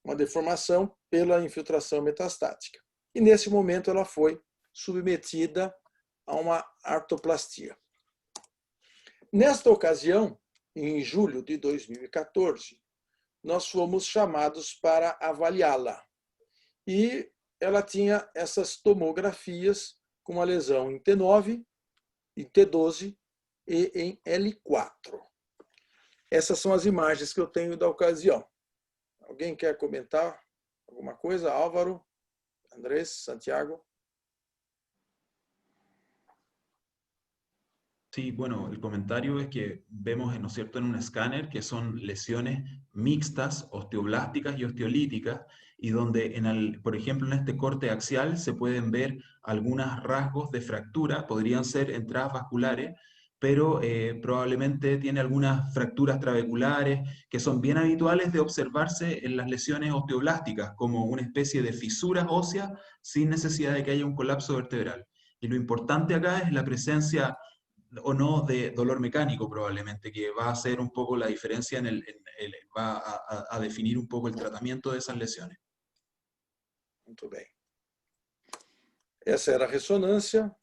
uma deformação pela infiltração metastática. E nesse momento ela foi submetida a uma artroplastia. Nesta ocasião, em julho de 2014, nós fomos chamados para avaliá-la. E ela tinha essas tomografias com uma lesão em T9, em T12 e em L4. Essas são as imagens que eu tenho da ocasião. Alguém quer comentar alguma coisa? Álvaro, Andrés, Santiago? Sí, bueno, el comentario es que vemos, ¿no es cierto?, en un escáner que son lesiones mixtas, osteoblásticas y osteolíticas, y donde, por ejemplo, en este corte axial se pueden ver algunos rasgos de fractura, podrían ser entradas vasculares, pero probablemente tiene algunas fracturas trabeculares que son bien habituales de observarse en las lesiones osteoblásticas, como una especie de fisuras óseas sin necesidad de que haya un colapso vertebral. Y lo importante acá es la presencia o no de dolor mecánico probablemente, que va a hacer un poco la diferencia va a definir un poco el tratamiento de esas lesiones. Muito bem. Essa era a ressonância.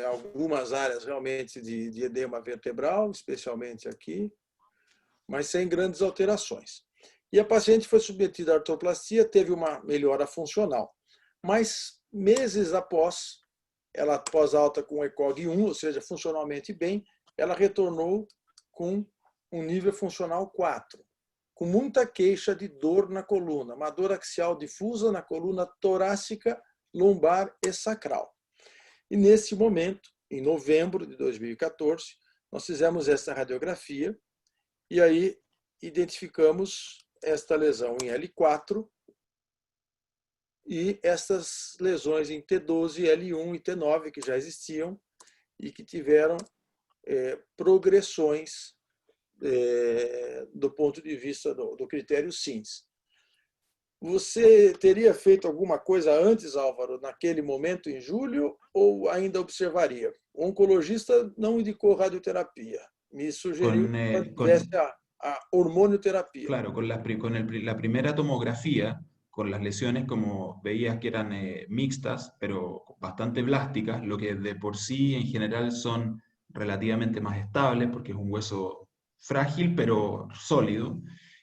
Algumas áreas realmente de edema vertebral, especialmente aqui, mas sem grandes alterações. E a paciente foi submetida à artroplastia, teve uma melhora funcional. Mas meses após alta com ECOG 1, ou seja, funcionalmente bem, ela retornou com um nível funcional 4, com muita queixa de dor na coluna, uma dor axial difusa na coluna torácica, lombar e sacral. E nesse momento, em novembro de 2014, nós fizemos essa radiografia e aí identificamos esta lesão em L4 e essas lesões em T12, L1 e T9, que já existiam e que tiveram progressões do ponto de vista do critério SINS. Você teria feito alguma coisa antes, Álvaro, naquele momento, em julho, ou ainda observaria? O oncologista não indicou radioterapia, me sugeriu que tivesse a hormonioterapia. Claro, con la primera tomografía, con las lesiones como veías que eran mixtas, pero bastante blásticas, lo que de por sí en general son relativamente más estables, porque es un hueso frágil pero sólido,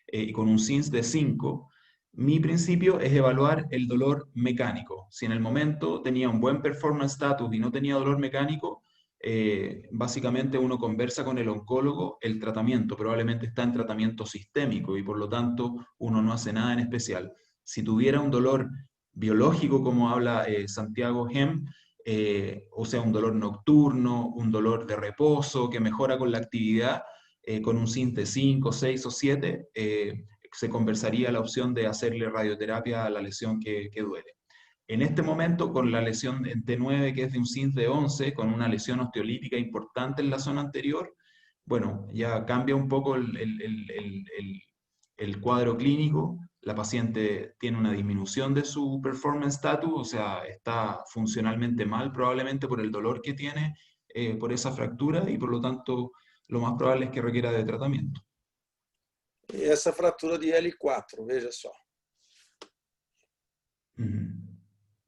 y con un SINS de 5, mi principio es evaluar el dolor mecánico. Si en el momento tenía un buen performance status y no tenía dolor mecánico, básicamente uno conversa con el oncólogo, el tratamiento probablemente está en tratamiento sistémico y por lo tanto uno no hace nada en especial. Si tuviera un dolor biológico, como habla Santiago Hem, o sea, un dolor nocturno, un dolor de reposo que mejora con la actividad, con un SINS de 5, 6 o 7, se conversaría la opción de hacerle radioterapia a la lesión que duele. En este momento, con la lesión en T9, que es de un SINS de 11, con una lesión osteolítica importante en la zona anterior, bueno, ya cambia un poco el cuadro clínico. La paciente tiene una disminución de su performance status, o sea, está funcionalmente mal, probablemente por el dolor que tiene por esa fractura, y por lo tanto, lo más probable es que requiera de tratamiento. E essa fratura de L4, veja só.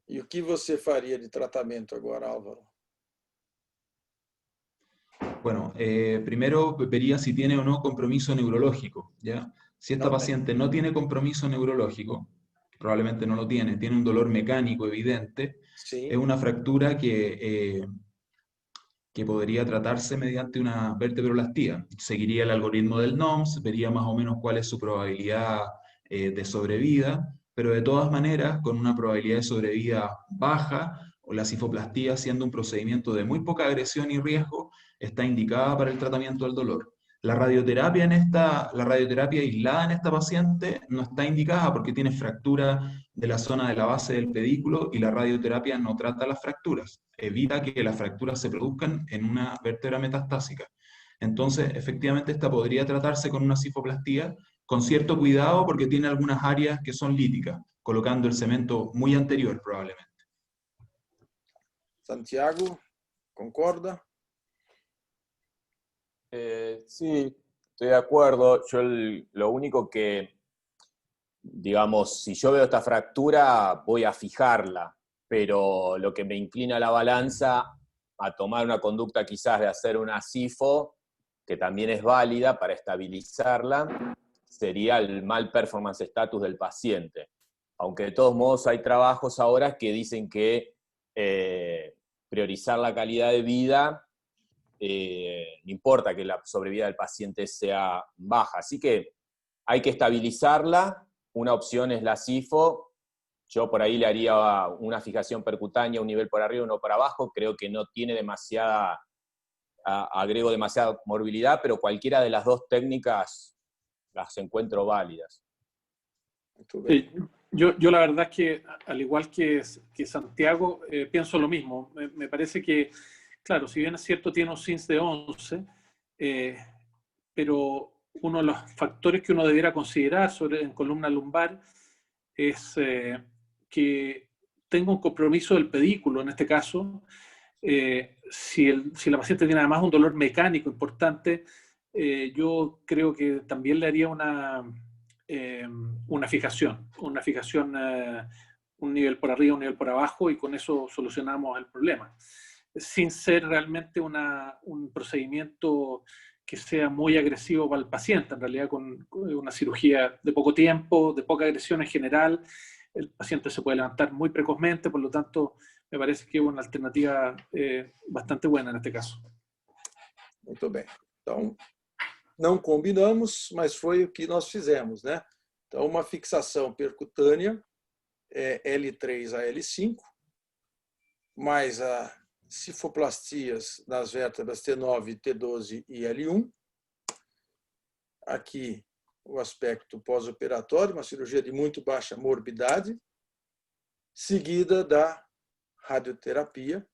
E o que você faria de tratamento agora, Álvaro? Bueno, primero vería si tiene o no compromiso neurológico, ¿ya? Si esta paciente no tiene compromiso neurológico, probablemente no lo tiene un dolor mecánico evidente, Sí. es una fractura que podría tratarse mediante una vertebroplastía. Seguiría el algoritmo del NOMS, vería más o menos cuál es su probabilidad de sobrevida, pero de todas maneras, con una probabilidad de sobrevida baja, o la cifoplastía, siendo un procedimiento de muy poca agresión y riesgo, está indicada para el tratamiento del dolor. La radioterapia aislada en esta paciente no está indicada porque tiene fractura de la zona de la base del pedículo y la radioterapia no trata las fracturas, evita que las fracturas se produzcan en una vértebra metastásica. Entonces, efectivamente, esta podría tratarse con una cifoplastía, con cierto cuidado porque tiene algunas áreas que son líticas, colocando el cemento muy anterior probablemente. Santiago, ¿concorda? Sí, estoy de acuerdo. Yo lo único que, digamos, si yo veo esta fractura, voy a fijarla, pero lo que me inclina la balanza a tomar una conducta quizás de hacer una SIFO, que también es válida para estabilizarla, sería el mal performance status del paciente. Aunque de todos modos hay trabajos ahora que dicen que priorizar la calidad de vida no importa que la sobrevida del paciente sea baja. Así que hay que estabilizarla. Una opción es la SIFO. Yo por ahí le haría una fijación percutánea, un nivel por arriba, uno por abajo. Creo que no tiene demasiada agrego demasiada morbilidad, pero cualquiera de las dos técnicas las encuentro válidas. Muito bem. Yo la verdad es que, al igual que Santiago, pienso lo mismo. Me parece que, claro, si bien es cierto, tiene un SINS de 11, pero uno de los factores que uno debiera considerar en columna lumbar es que tenga un compromiso del pedículo, en este caso. Si la paciente tiene además un dolor mecánico importante, yo creo que también le haría una fijación, un nivel por arriba, un nivel por abajo, y con eso solucionamos el problema, sin ser realmente un procedimiento que sea muy agresivo para el paciente. En realidad, con una cirugía de poco tiempo, de poca agresión en general, el paciente se puede levantar muy precozmente, por lo tanto, me parece que es una alternativa bastante buena en este caso. Muito bem. Então, não combinamos, mas foi o que nós fizemos, né? Então, uma fixação percutânea, L3 a L5, mais a cifoplastias nas vértebras T9, T12 e L1. Aqui o aspecto pós-operatório, uma cirurgia de muito baixa morbidade, seguida da radioterapia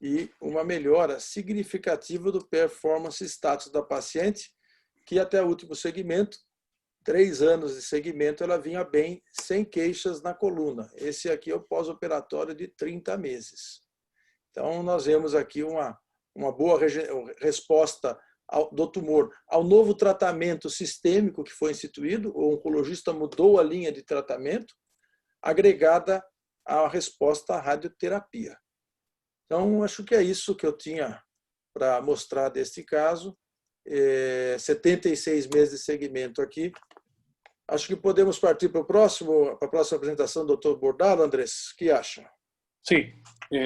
e uma melhora significativa do performance status da paciente, que até o último segmento, 3 anos de segmento, ela vinha bem, sem queixas na coluna. Esse aqui é o pós-operatório de 30 meses. Então, nós vemos aqui uma boa resposta do tumor ao novo tratamento sistêmico que foi instituído. O oncologista mudou a linha de tratamento, agregada à resposta à radioterapia. Então, acho que é isso que eu tinha para mostrar deste caso. 76 meses de segmento aqui. Acho que podemos partir para a próxima apresentação do Dr. Bordalo, Andrés. O que acha? Sí,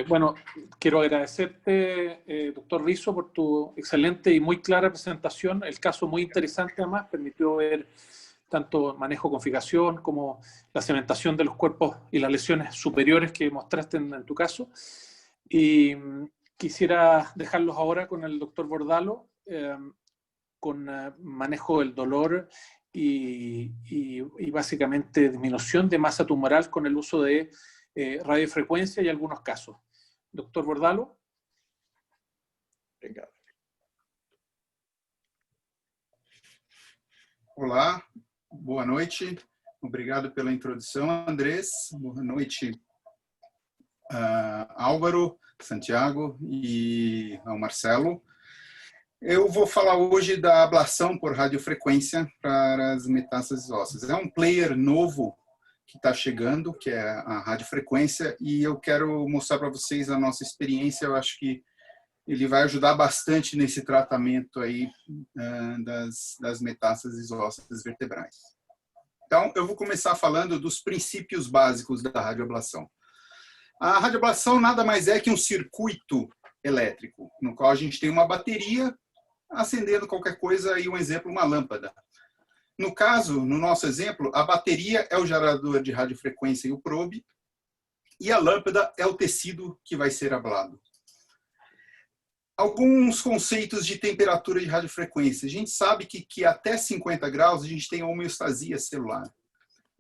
bueno, quiero agradecerte, doctor Rizo, por tu excelente y muy clara presentación. El caso muy interesante, además, permitió ver tanto manejo con fijación como la cementación de los cuerpos y las lesiones superiores que mostraste en tu caso. Y quisiera dejarlos ahora con el doctor Bordalo, con manejo del dolor y básicamente disminución de masa tumoral con el uso de radiofrecuencia y algunos casos. Doctor Bordalo. Obrigado. Olá, boa noite. Obrigado pela introdução, Andrés. Boa noite, Álvaro, Santiago e ao Marcelo. Eu vou falar hoje da ablação por radiofrequência para as metástases ósseas. É um player novo que está chegando, que é a radiofrequência, e eu quero mostrar para vocês a nossa experiência. Eu acho que ele vai ajudar bastante nesse tratamento aí das metástases ósseas vertebrais. Então, eu vou começar falando dos princípios básicos da radioablação. A radioablação nada mais é que um circuito elétrico, no qual a gente tem uma bateria acendendo qualquer coisa, e um exemplo, uma lâmpada. No caso, no nosso exemplo, a bateria é o gerador de radiofrequência e o probe, e a lâmpada é o tecido que vai ser ablado. Alguns conceitos de temperatura de radiofrequência. A gente sabe que até 50 graus a gente tem a homeostasia celular.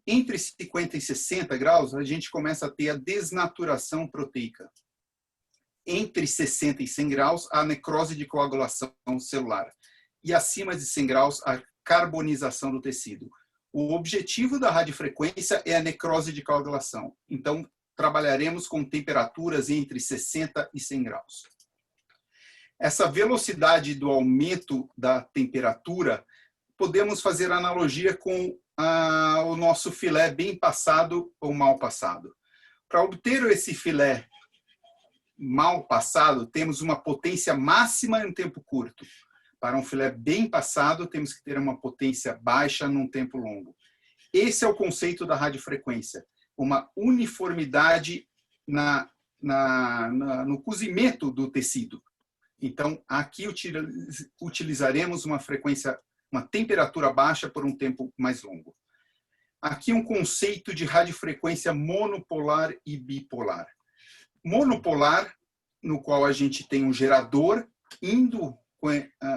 Entre 50 e 60 graus, a gente começa a ter a desnaturação proteica. Entre 60 e 100 graus, a necrose de coagulação celular. E acima de 100 graus, a carbonização do tecido. O objetivo da radiofrequência é a necrose de coagulação. Então, trabalharemos com temperaturas entre 60 e 100 graus. Essa velocidade do aumento da temperatura, podemos fazer analogia com o nosso filé bem passado ou mal passado. Para obter esse filé mal passado, temos uma potência máxima em um tempo curto. Para um filé bem passado, temos que ter uma potência baixa num tempo longo. Esse é o conceito da radiofrequência. Uma uniformidade no cozimento do tecido. Então, aqui utilizaremos uma frequência, uma temperatura baixa por um tempo mais longo. Aqui um conceito de radiofrequência monopolar e bipolar. Monopolar, no qual a gente tem um gerador indo com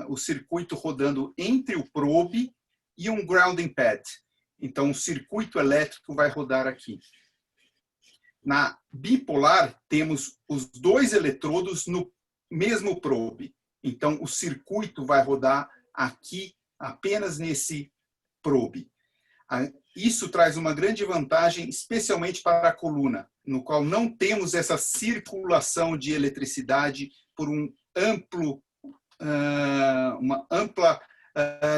o circuito rodando entre o probe e um grounding pad. Então, o circuito elétrico vai rodar aqui. Na bipolar, temos os dois eletrodos no mesmo probe. Então, o circuito vai rodar aqui, apenas nesse probe. Isso traz uma grande vantagem, especialmente para a coluna, no qual não temos essa circulação de eletricidade por uma ampla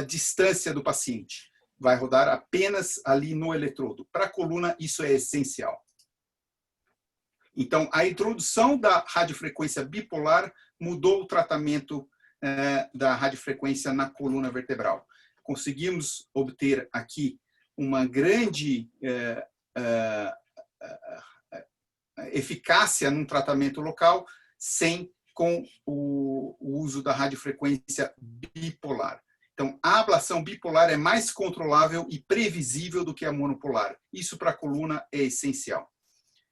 distância do paciente. Vai rodar apenas ali no eletrodo. Para a coluna, isso é essencial. Então, a introdução da radiofrequência bipolar mudou o tratamento da radiofrequência na coluna vertebral. Conseguimos obter aqui uma grande eficácia num tratamento local com o uso da radiofrequência bipolar. Então, a ablação bipolar é mais controlável e previsível do que a monopolar. Isso para a coluna é essencial.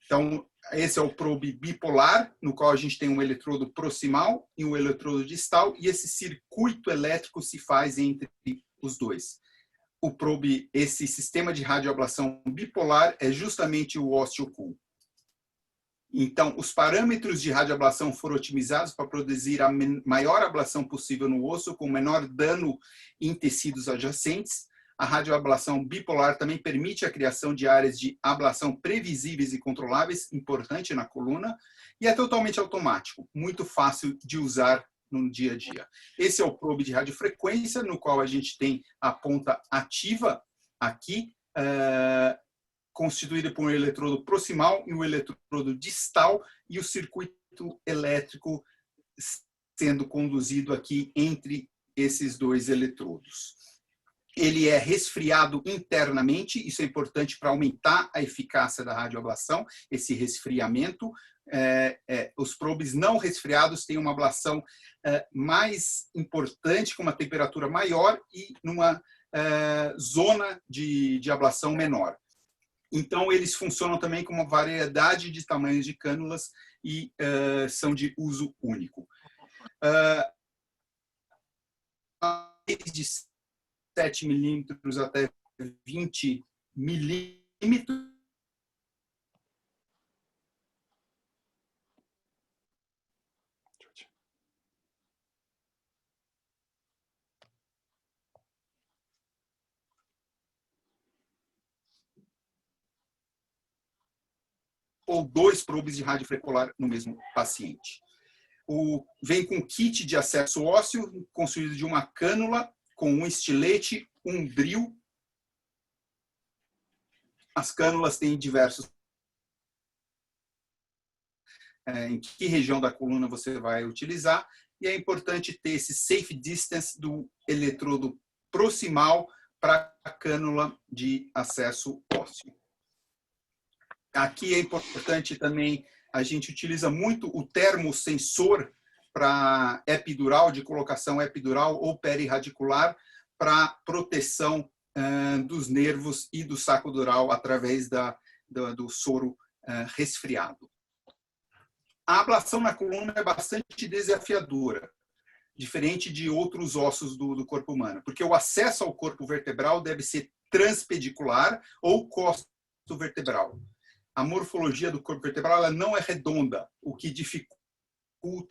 Então, esse é o probe bipolar, no qual a gente tem um eletrodo proximal e um eletrodo distal, e esse circuito elétrico se faz entre os dois. O probe, esse sistema de radioablação bipolar é justamente o OsteoCool. Então, os parâmetros de radioablação foram otimizados para produzir a maior ablação possível no osso, com menor dano em tecidos adjacentes. A radioablação bipolar também permite a criação de áreas de ablação previsíveis e controláveis, importante na coluna, e é totalmente automático, muito fácil de usar no dia a dia. Esse é o probe de radiofrequência, no qual a gente tem a ponta ativa aqui, constituída por um eletrodo proximal e um eletrodo distal, e o circuito elétrico sendo conduzido aqui entre esses dois eletrodos. Ele é resfriado internamente, isso é importante para aumentar a eficácia da radioablação, esse resfriamento. Os probes não resfriados têm uma ablação mais importante, com uma temperatura maior e numa zona de ablação menor. Então, eles funcionam também com uma variedade de tamanhos de cânulas e são de uso único. Desde 7 milímetros até 20 milímetros. Ou 2 probes de radiofrequência no mesmo paciente. Vem com kit de acesso ósseo, construído de uma cânula, com um estilete, um drill. As cânulas têm diversos... em que região da coluna você vai utilizar. E é importante ter esse safe distance do eletrodo proximal para a cânula de acesso ósseo. Aqui é importante também, a gente utiliza muito o termosensor para epidural, de colocação epidural ou perirradicular, para proteção dos nervos e do saco dural através do soro resfriado. A ablação na coluna é bastante desafiadora, diferente de outros ossos do corpo humano, porque o acesso ao corpo vertebral deve ser transpedicular ou costo-vertebral. A morfologia do corpo vertebral ela não é redonda, o que dificulta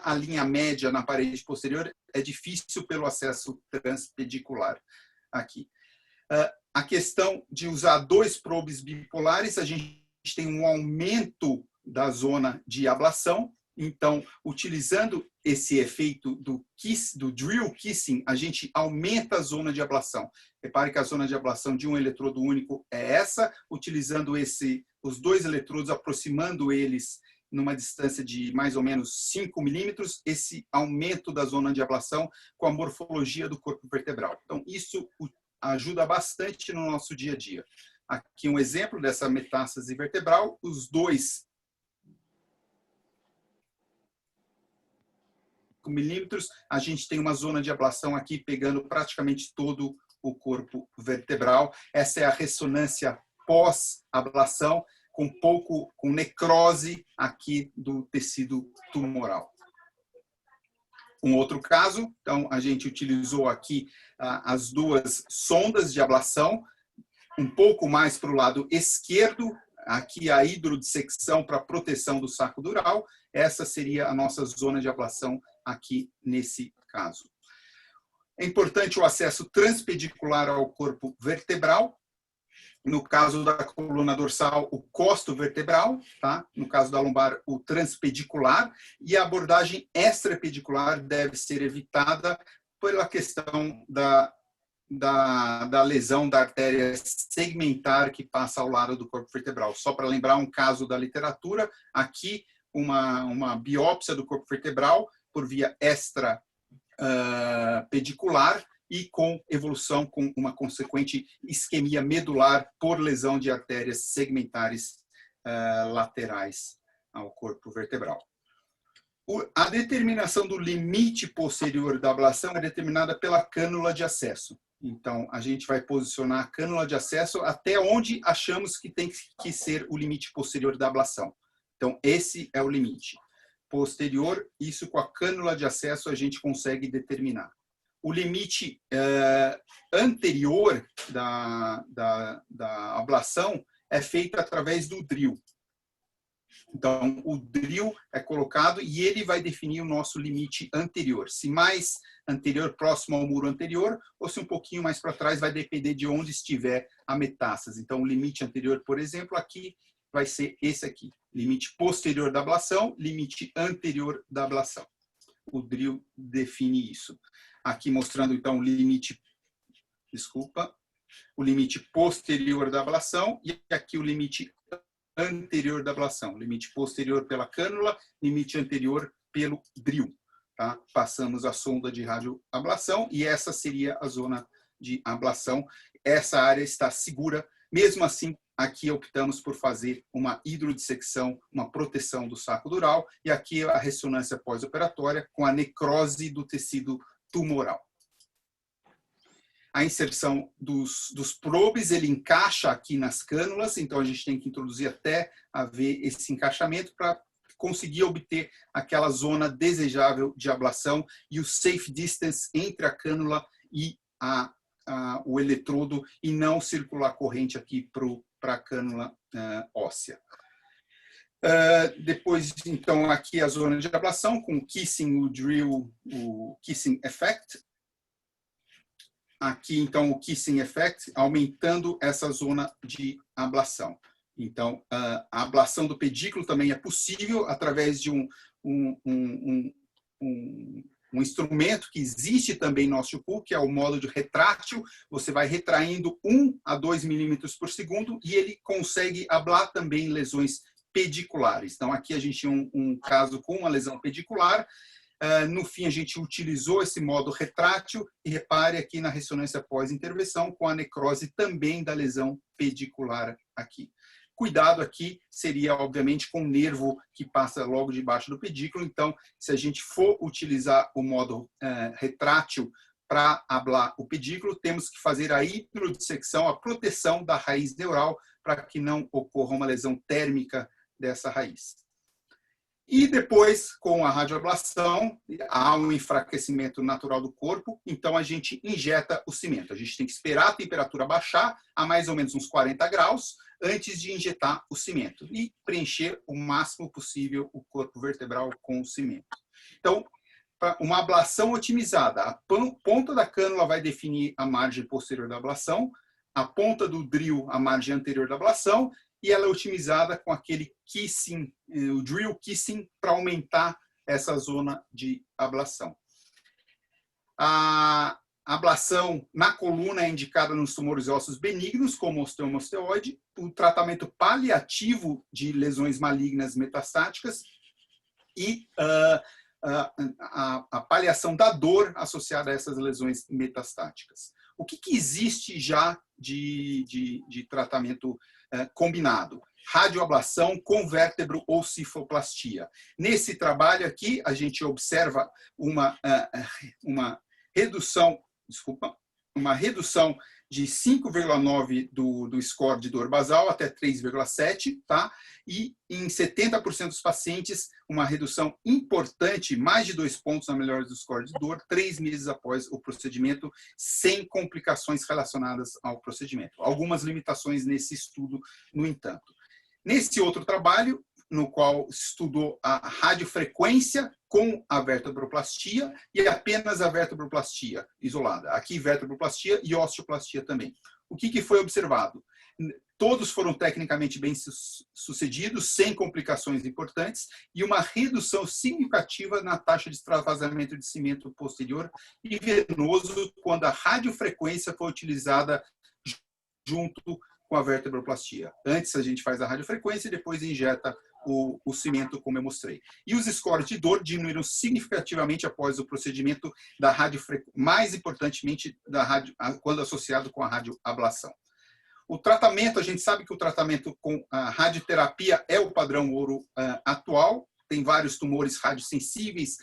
a linha média na parede posterior, é difícil pelo acesso transpedicular aqui. A questão de usar 2 probes bipolares, a gente tem um aumento da zona de ablação. Então, utilizando esse efeito do drill kissing, a gente aumenta a zona de ablação. Repare que a zona de ablação de um eletrodo único é essa, utilizando os 2 eletrodos, aproximando eles numa distância de mais ou menos 5 milímetros, esse aumento da zona de ablação com a morfologia do corpo vertebral. Então, isso ajuda bastante no nosso dia a dia. Aqui um exemplo dessa metástase vertebral, os 2 milímetros, a gente tem uma zona de ablação aqui pegando praticamente todo o corpo vertebral. Essa é a ressonância pós-ablação, com necrose aqui do tecido tumoral. Um outro caso, então, a gente utilizou aqui as duas sondas de ablação, um pouco mais para o lado esquerdo, aqui a hidrodissecção para proteção do saco dural. Essa seria a nossa zona de ablação aqui nesse caso. É importante o acesso transpedicular ao corpo vertebral. No caso da coluna dorsal, o costo vertebral, tá? No caso da lombar, o transpedicular, e a abordagem extrapedicular deve ser evitada pela questão da lesão da artéria segmentar que passa ao lado do corpo vertebral. Só para lembrar um caso da literatura, aqui uma biópsia do corpo vertebral por via extrapedicular, e com evolução com uma consequente isquemia medular por lesão de artérias segmentares laterais ao corpo vertebral. A determinação do limite posterior da ablação é determinada pela cânula de acesso. Então, a gente vai posicionar a cânula de acesso até onde achamos que tem que ser o limite posterior da ablação. Então, esse é o limite. Posterior, isso com a cânula de acesso a gente consegue determinar. O limite anterior da ablação é feito através do drill. Então, o drill é colocado e ele vai definir o nosso limite anterior. Se mais anterior, próximo ao muro anterior, ou se um pouquinho mais para trás, vai depender de onde estiver a metástase. Então, o limite anterior, por exemplo, aqui vai ser esse aqui. Limite posterior da ablação, limite anterior da ablação. O drill define isso. Aqui mostrando, então, o limite posterior da ablação e aqui o limite anterior da ablação. Limite posterior pela cânula, limite anterior pelo drill. Tá? Passamos a sonda de radioablação e essa seria a zona de ablação. Essa área está segura. Mesmo assim, aqui optamos por fazer uma hidrodissecção, uma proteção do saco dural, e aqui a ressonância pós-operatória com a necrose do tecido tumoral. A inserção dos probes, ele encaixa aqui nas cânulas, então a gente tem que introduzir até haver esse encaixamento para conseguir obter aquela zona desejável de ablação e o safe distance entre a cânula e o eletrodo e não circular corrente aqui para a cânula óssea. Depois, então, aqui a zona de ablação com o kissing, o drill, o kissing effect. Aqui, então, o kissing effect, aumentando essa zona de ablação. Então, a ablação do pedículo também é possível através de um instrumento que existe também no osteopool, que é o modo de retrátil. Você vai retraindo 1 a 2 milímetros por segundo e ele consegue ablar também lesões pediculares. Então, aqui a gente tem um caso com uma lesão pedicular. No fim, a gente utilizou esse modo retrátil e repare aqui na ressonância pós-intervenção com a necrose também da lesão pedicular aqui. Cuidado aqui seria, obviamente, com o nervo que passa logo debaixo do pedículo. Então, se a gente for utilizar o modo retrátil para ablar o pedículo, temos que fazer a hidrodissecção, a proteção da raiz neural para que não ocorra uma lesão térmica dessa raiz. E depois, com a radioablação, há um enfraquecimento natural do corpo, então a gente injeta o cimento. A gente tem que esperar a temperatura baixar a mais ou menos uns 40 graus antes de injetar o cimento e preencher o máximo possível o corpo vertebral com o cimento. Então, uma ablação otimizada, a ponta da cânula vai definir a margem posterior da ablação, a ponta do drill a margem anterior da ablação, e ela é otimizada com aquele kissing, o drill kissing, para aumentar essa zona de ablação. A ablação na coluna é indicada nos tumores ósseos benignos, como osteoma osteoide, o tratamento paliativo de lesões malignas metastáticas e a paliação da dor associada a essas lesões metastáticas. O que existe já de tratamento combinado? Radioablação com vértebro ou cifoplastia. Nesse trabalho aqui, a gente observa uma redução de 5,9 do score de dor basal até 3,7, tá? E em 70% dos pacientes, uma redução importante, mais de 2 pontos na melhora do score de dor, 3 meses após o procedimento, sem complicações relacionadas ao procedimento. Algumas limitações nesse estudo, no entanto. Nesse outro trabalho, no qual estudou a radiofrequência com a vertebroplastia e apenas a vertebroplastia isolada. Aqui, vertebroplastia e osteoplastia também. O que foi observado? Todos foram tecnicamente bem sucedidos, sem complicações importantes, e uma redução significativa na taxa de extravasamento de cimento posterior e venoso quando a radiofrequência foi utilizada junto com a vertebroplastia. Antes a gente faz a radiofrequência e depois injeta o cimento, como eu mostrei. E os scores de dor diminuíram significativamente após o procedimento da radiofrequência, mais importantemente quando associado com a radioablação. O tratamento, a gente sabe que o tratamento com a radioterapia é o padrão ouro atual. Tem vários tumores radiosensíveis,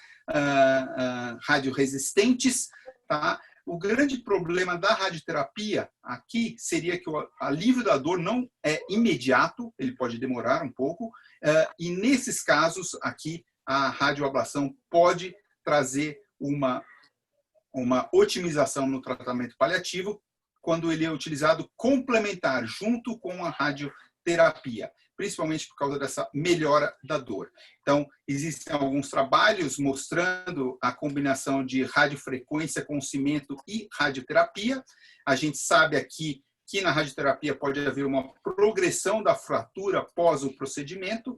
radioresistentes, tá? O grande problema da radioterapia aqui seria que o alívio da dor não é imediato, ele pode demorar um pouco, e nesses casos aqui a radioablação pode trazer uma otimização no tratamento paliativo quando ele é utilizado complementar junto com a radioterapia, principalmente por causa dessa melhora da dor. Então, existem alguns trabalhos mostrando a combinação de radiofrequência com cimento e radioterapia. A gente sabe aqui que na radioterapia pode haver uma progressão da fratura após o procedimento.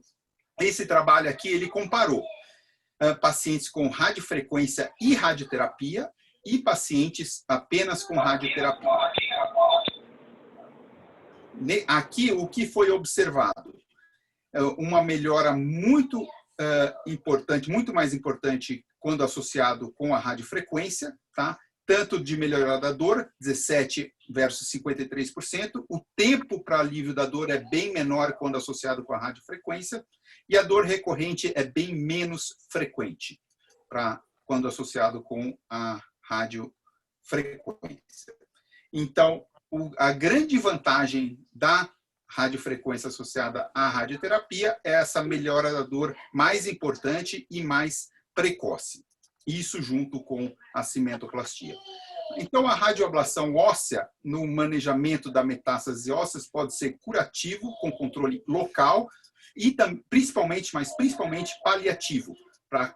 Esse trabalho aqui, ele comparou pacientes com radiofrequência e radioterapia e pacientes apenas com radioterapia. Aqui, o que foi observado? Uma melhora muito importante, muito mais importante quando associado com a radiofrequência, tá? Tanto de melhorar da dor, 17 versus 53%, o tempo para alívio da dor é bem menor quando associado com a radiofrequência, e a dor recorrente é bem menos frequente quando associado com a radiofrequência. Então, a grande vantagem da radiofrequência associada à radioterapia é essa melhora da dor mais importante e mais precoce. Isso junto com a cimentoplastia. Então, a radioablação óssea, no manejamento da metástase ósseas, pode ser curativo, com controle local, e principalmente paliativo, para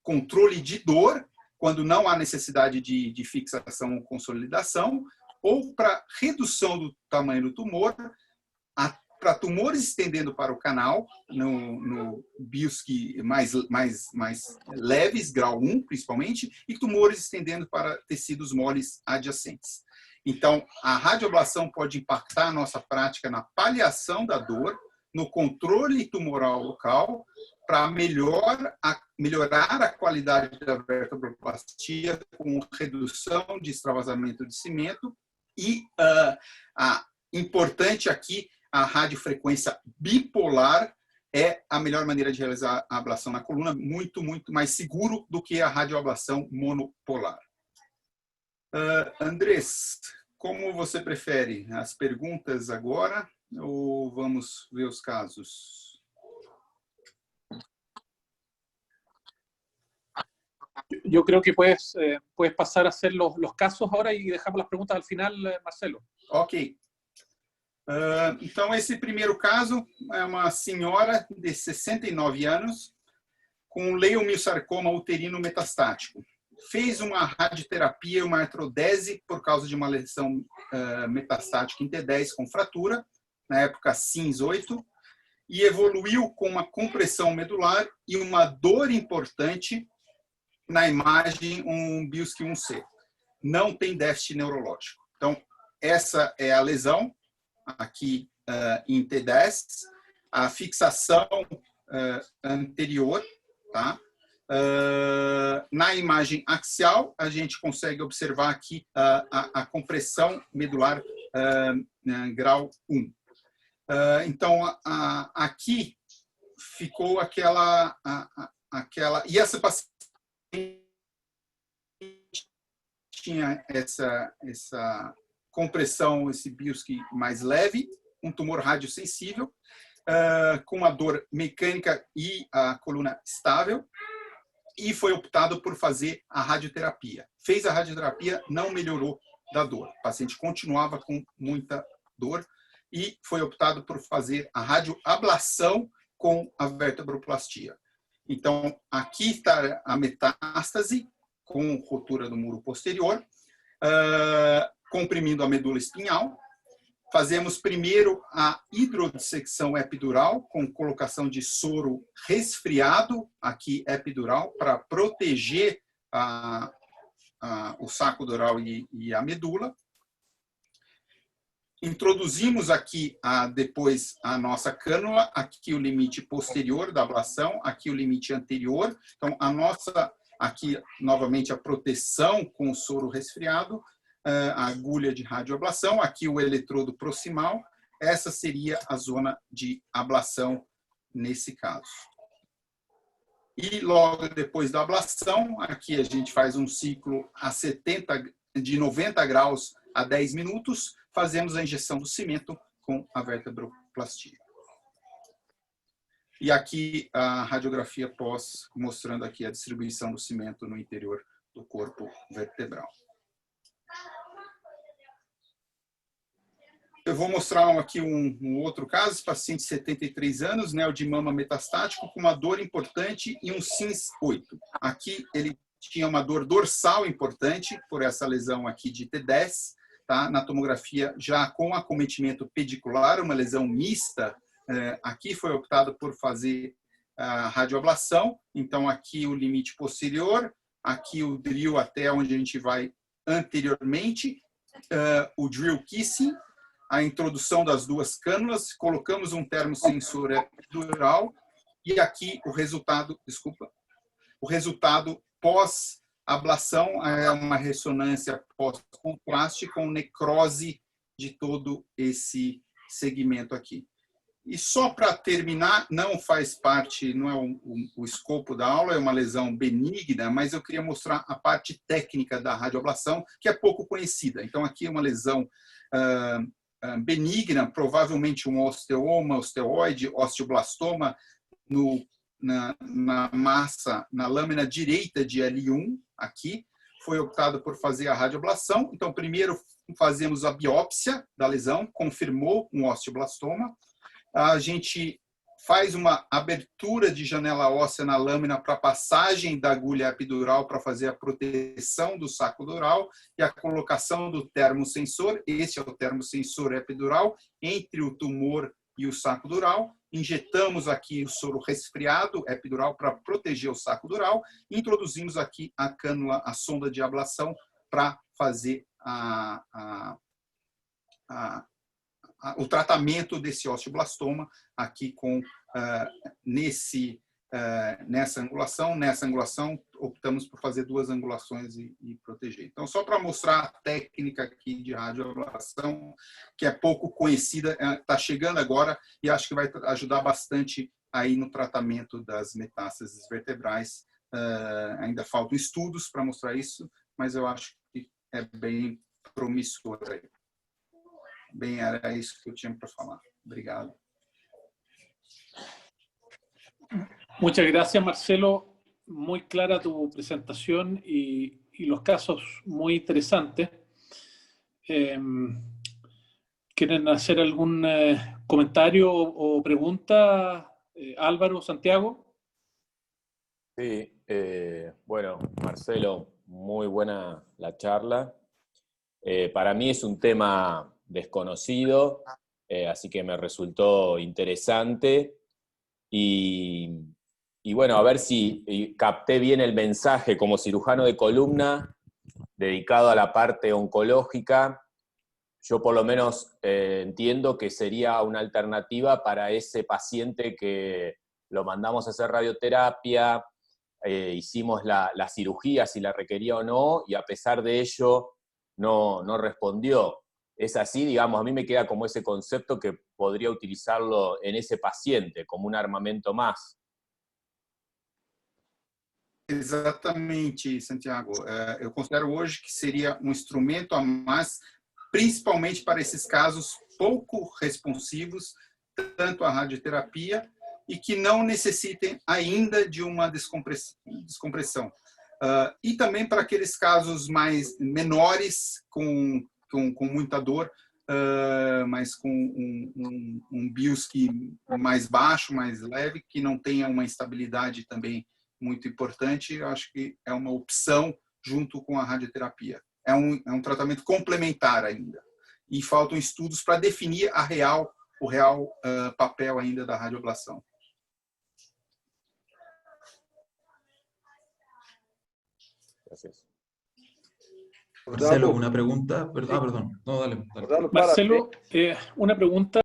controle de dor, quando não há necessidade de fixação ou consolidação, ou para redução do tamanho do tumor, para tumores estendendo para o canal, no BIOS mais leves, grau 1 principalmente, e tumores estendendo para tecidos moles adjacentes. Então, a radioablação pode impactar a nossa prática na paliação da dor, no controle tumoral local, para melhorar a qualidade da vertebroplastia com redução de extravasamento de cimento e, importante aqui, a radiofrequência bipolar é a melhor maneira de realizar a ablação na coluna, muito, muito mais seguro do que a radioablação monopolar. Andrés, como você prefere? As perguntas agora ou vamos ver os casos? Yo creo que puedes pasar a hacer los casos ahora y dejamos las preguntas al final, Marcelo. Ok. Então, esse primeiro caso é uma senhora de 69 anos com leiomiosarcoma uterino metastático. Fez uma radioterapia e uma artrodese por causa de uma lesão metastática em T10 com fratura, na época CINS-8, e evoluiu com uma compressão medular e uma dor importante na imagem, um BIOSC 1C. Não tem déficit neurológico. Então, essa é a lesão, aqui em T10, a fixação anterior, tá? Na imagem axial, a gente consegue observar aqui a compressão medular grau 1. Então, aqui ficou aquela... E essa paciente tinha essa compressão, esse Biuski mais leve, um tumor radiosensível, com uma dor mecânica e a coluna estável, e foi optado por fazer a radioterapia. Fez a radioterapia, não melhorou da dor. O paciente continuava com muita dor e foi optado por fazer a radioablação com a vertebroplastia. Então, aqui está a metástase com rotura do muro posterior, comprimindo a medula espinhal. Fazemos primeiro a hidrodissecção epidural com colocação de soro resfriado aqui epidural para proteger o saco dural e a medula. Introduzimos aqui depois a nossa cânula, aqui o limite posterior da ablação, aqui o limite anterior. Então, aqui novamente a proteção com o soro resfriado, a agulha de radioablação, aqui o eletrodo proximal. Essa seria a zona de ablação nesse caso. E logo depois da ablação, aqui a gente faz um ciclo de 90 graus a 10 minutos, fazemos a injeção do cimento com a vertebroplastia. E aqui a radiografia pós, mostrando aqui a distribuição do cimento no interior do corpo vertebral. Eu vou mostrar aqui um outro caso, paciente de 73 anos, neodimama metastático, com uma dor importante e um SINS-8. Aqui ele tinha uma dor dorsal importante por essa lesão aqui de T10, tá? Na tomografia já com acometimento pedicular, uma lesão mista. Aqui foi optado por fazer a radioablação, então aqui o limite posterior, aqui o drill até onde a gente vai anteriormente, o drill kissing, a introdução das duas cânulas, colocamos um termosensor epidural e aqui o resultado pós-ablação é uma ressonância pós-contraste com necrose de todo esse segmento aqui. E só para terminar, não faz parte, não é o escopo da aula, é uma lesão benigna, mas eu queria mostrar a parte técnica da radioablação, que é pouco conhecida. Então aqui é uma lesão benigna, provavelmente um osteoma, osteoide, osteoblastoma na massa, na lâmina direita de L1, aqui. Foi optado por fazer a radioablação. Então, primeiro fazemos a biópsia da lesão, confirmou um osteoblastoma. A gente faz uma abertura de janela óssea na lâmina para passagem da agulha epidural para fazer a proteção do saco dural e a colocação do termosensor, esse é o termosensor epidural, entre o tumor e o saco dural. Injetamos aqui o soro resfriado epidural para proteger o saco dural e introduzimos aqui a cânula, a sonda de ablação para fazer o tratamento desse osteoblastoma aqui com nessa angulação. Nessa angulação, optamos por fazer duas angulações e proteger. Então, só para mostrar a técnica aqui de radioablação, que é pouco conhecida, está chegando agora e acho que vai ajudar bastante aí no tratamento das metástases vertebrais. Ainda faltam estudos para mostrar isso, mas eu acho que é bem promissor aí. Bem, era isso que eu tinha para falar. Obrigado. Muchas gracias, Marcelo. Muy clara tu presentación y los casos muy interesantes. ¿Quieren hacer algún comentario o pregunta, Álvaro, Santiago? Sí, bueno, Marcelo, muy buena la charla. Para mí es un tema desconocido, así que me resultó interesante. Y bueno, a ver si capté bien el mensaje como cirujano de columna dedicado a la parte oncológica. Yo por lo menos entiendo que sería una alternativa para ese paciente que lo mandamos a hacer radioterapia, hicimos la cirugía si la requería o no, y a pesar de ello no respondió. Es así, digamos, a mí me queda como ese concepto que podría utilizarlo en ese paciente, como un armamento más. Exatamente, Santiago. Eu considero hoje que seria um instrumento a mais principalmente para esses casos pouco responsivos, tanto à radioterapia, e que não necessitem ainda de uma descompressão. E também para aqueles casos mais menores, com muita dor, mas com um BIOS mais baixo, mais leve, que não tenha uma instabilidade também muito importante, eu acho que é uma opção junto com a radioterapia. É um tratamento complementar ainda. E faltam estudos para definir o real papel ainda da radioablação. Gracias. Marcelo, una pregunta. Perdón. No, dale. Marcelo, una pregunta.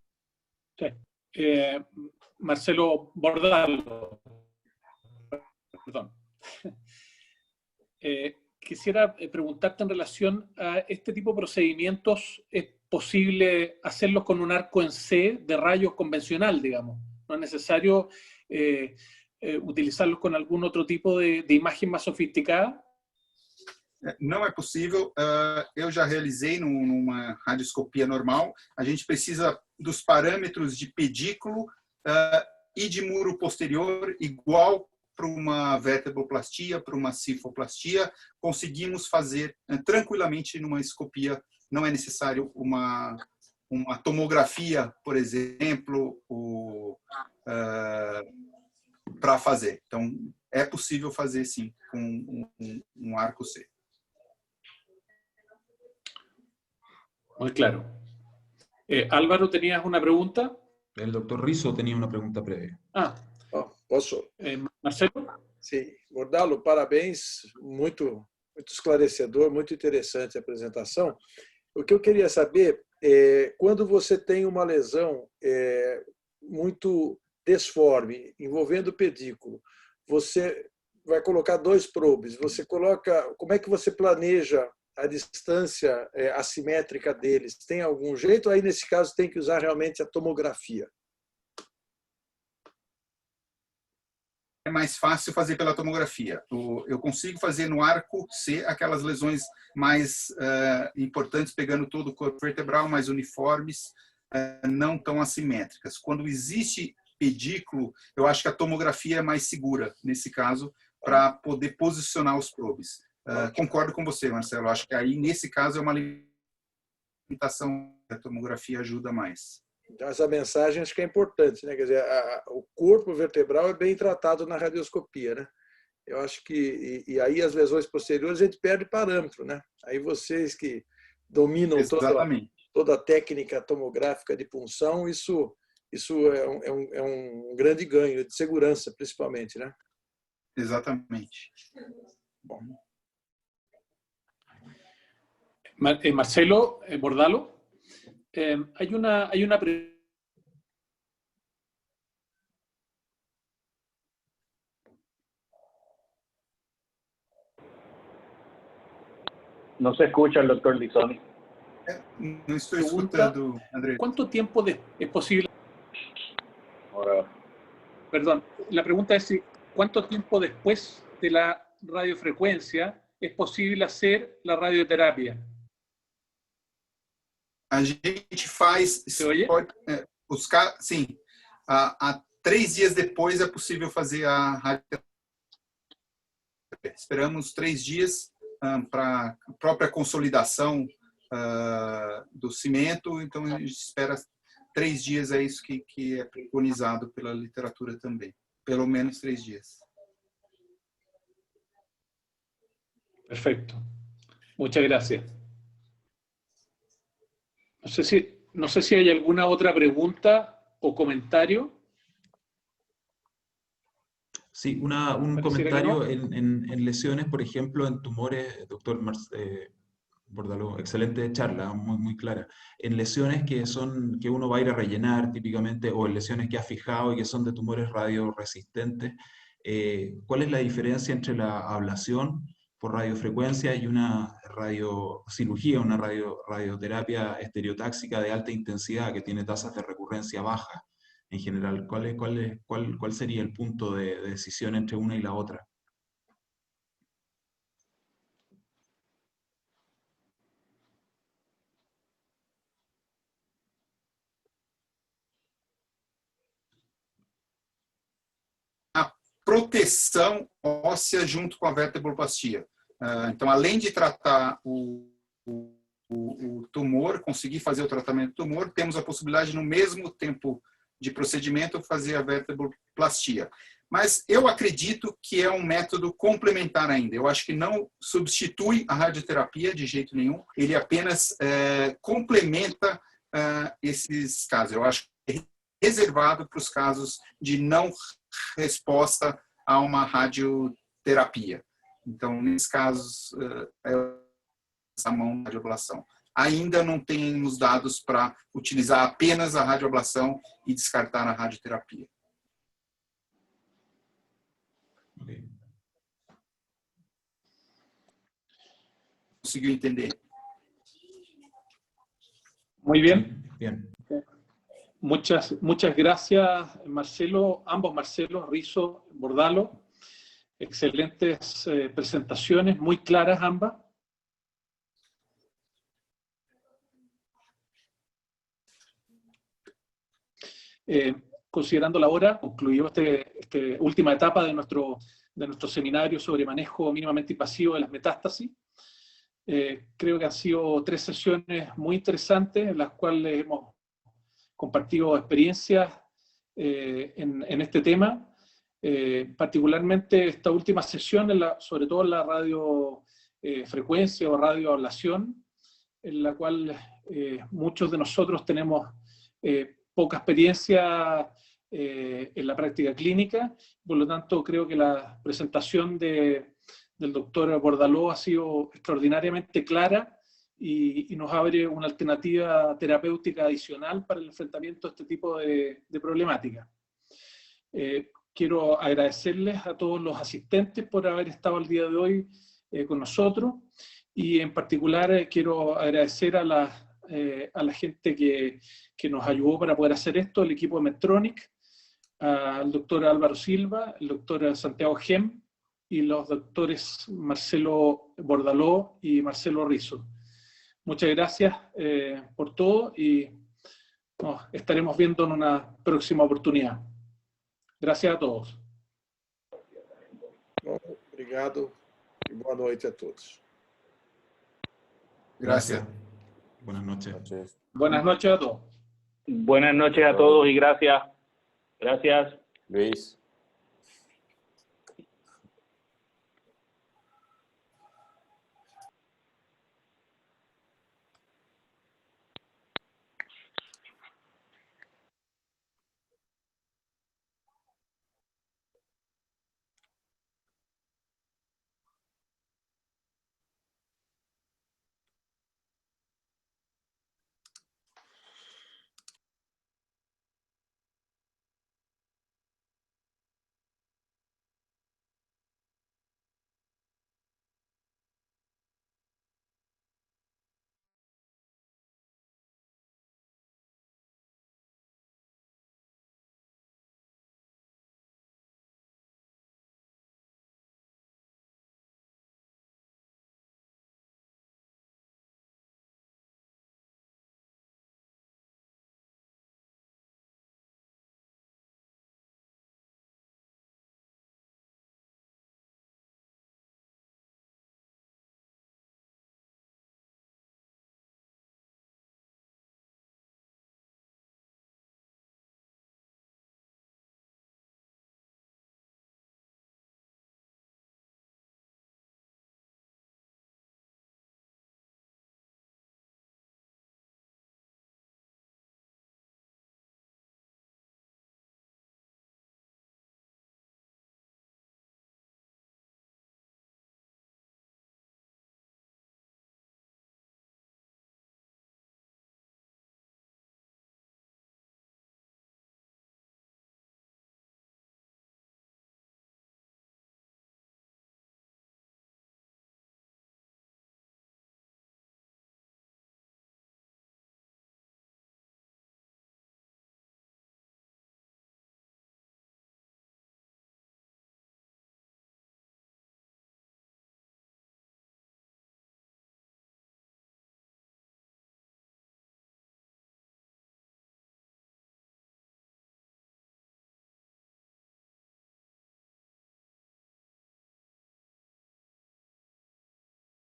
Marcelo Bordalo. Perdón. Quisiera preguntarte en relación a este tipo de procedimientos. ¿Es posible hacerlos con un arco en C de rayos convencional, digamos? ¿No es necesario utilizarlos con algún otro tipo de imagen más sofisticada? Não é possível. Eu já realizei numa radioscopia normal. A gente precisa dos parâmetros de pedículo e de muro posterior igual para uma vertebroplastia, para uma cifoplastia. Conseguimos fazer tranquilamente numa escopia. Não é necessário uma tomografia, por exemplo, para fazer. Então, é possível fazer, sim, com um arco C. Muy claro. Álvaro, ¿tenías una pregunta? El doctor Rizzo tenía una pregunta previa. Posso? Marcelo? Sim. Bordalo, parabéns. Muito esclarecedor, muito interessante a apresentação. O que eu queria saber é, quando você tem uma lesão muito desforme, envolvendo o pedículo, você vai colocar 2 probes, você coloca, como é que você planeja a distância assimétrica deles? Tem algum jeito? Aí, nesse caso, tem que usar realmente a tomografia. É mais fácil fazer pela tomografia. Eu consigo fazer no arco C aquelas lesões mais importantes, pegando todo o corpo vertebral, mais uniformes, não tão assimétricas. Quando existe pedículo, eu acho que a tomografia é mais segura, nesse caso, para poder posicionar os probes. Concordo com você, Marcelo. Acho que aí, nesse caso, é uma limitação. A tomografia ajuda mais. Então, essa mensagem acho que é importante, né? Quer dizer, o corpo vertebral é bem tratado na radioscopia, né? Eu acho que e aí as lesões posteriores a gente perde parâmetro, né? Aí vocês que dominam toda a técnica tomográfica de punção, isso é um grande ganho de segurança, principalmente, né? Exatamente. Bom. Marcelo Bordalo, hay una pregunta. No se escucha el doctor Lissoni. No estoy escuchando, Andrés. ¿Cuánto tiempo es posible? Ahora. Perdón, la pregunta es ¿cuánto tiempo después de la radiofrecuencia es posible hacer la radioterapia? A gente faz... Sim. Há 3 dias depois é possível fazer a radioterapia. Esperamos 3 dias para a própria consolidação do cimento, então a gente espera 3 dias, é isso que é preconizado pela literatura também. Pelo menos 3 dias. Perfecto. Muchas gracias. No sé si hay alguna otra pregunta o comentario. Sí, un comentario en lesiones, por ejemplo, en tumores, doctor Bordalo, excelente charla, muy clara. En lesiones que uno va a ir a rellenar típicamente, o en lesiones que ha fijado y que son de tumores radioresistentes, ¿cuál es la diferencia entre la ablación por radiofrecuencia y una radiocirugía, una radioterapia estereotáxica de alta intensidad que tiene tasas de recurrencia bajas? En general, ¿cuál sería el punto de decisión entre una y la otra? proteção óssea junto com a vertebroplastia. Então, além de tratar o tumor, conseguir fazer o tratamento do tumor, temos a possibilidade, no mesmo tempo de procedimento, fazer a vertebroplastia. Mas eu acredito que é um método complementar ainda. Eu acho que não substitui a radioterapia de jeito nenhum, ele apenas complementa esses casos. Eu acho que é reservado para os casos de não resposta a uma radioterapia. Então, nesses casos, a mão de radioablação. Ainda não temos dados para utilizar apenas a radioablação e descartar a radioterapia. Ok. ¿Conseguiu entender? Muy bien. Bien. Muchas gracias, Marcelo, ambos Marcelo, Rizo, Bordalo. Excelentes presentaciones, muy claras ambas. Considerando la hora, concluyó esta última etapa de nuestro seminario sobre manejo mínimamente invasivo de las metástasis. Creo que han sido 3 sesiones muy interesantes en las cuales hemos compartido experiencias en este tema. Particularmente esta última sesión, sobre todo en la radiofrecuencia o radioablación, en la cual muchos de nosotros tenemos poca experiencia en la práctica clínica. Por lo tanto, creo que la presentación del doctor Bordaló ha sido extraordinariamente clara y nos abre una alternativa terapéutica adicional para el enfrentamiento de este tipo de problemática. Quiero agradecerles a todos los asistentes por haber estado el día de hoy con nosotros, y en particular quiero agradecer a la gente que nos ayudó para poder hacer esto, el equipo de Medtronic, al doctor Álvaro Silva, el doctor Santiago Gem y los doctores Marcelo Bordaló y Marcelo Rizo. Muchas gracias por todo y nos estaremos viendo en una próxima oportunidad. Gracias a todos. Bom, obrigado e boa noite a todos. Gracias. Buenas noches. Buenas noches a todos. Buenas noches a todos y gracias. Gracias. Luis.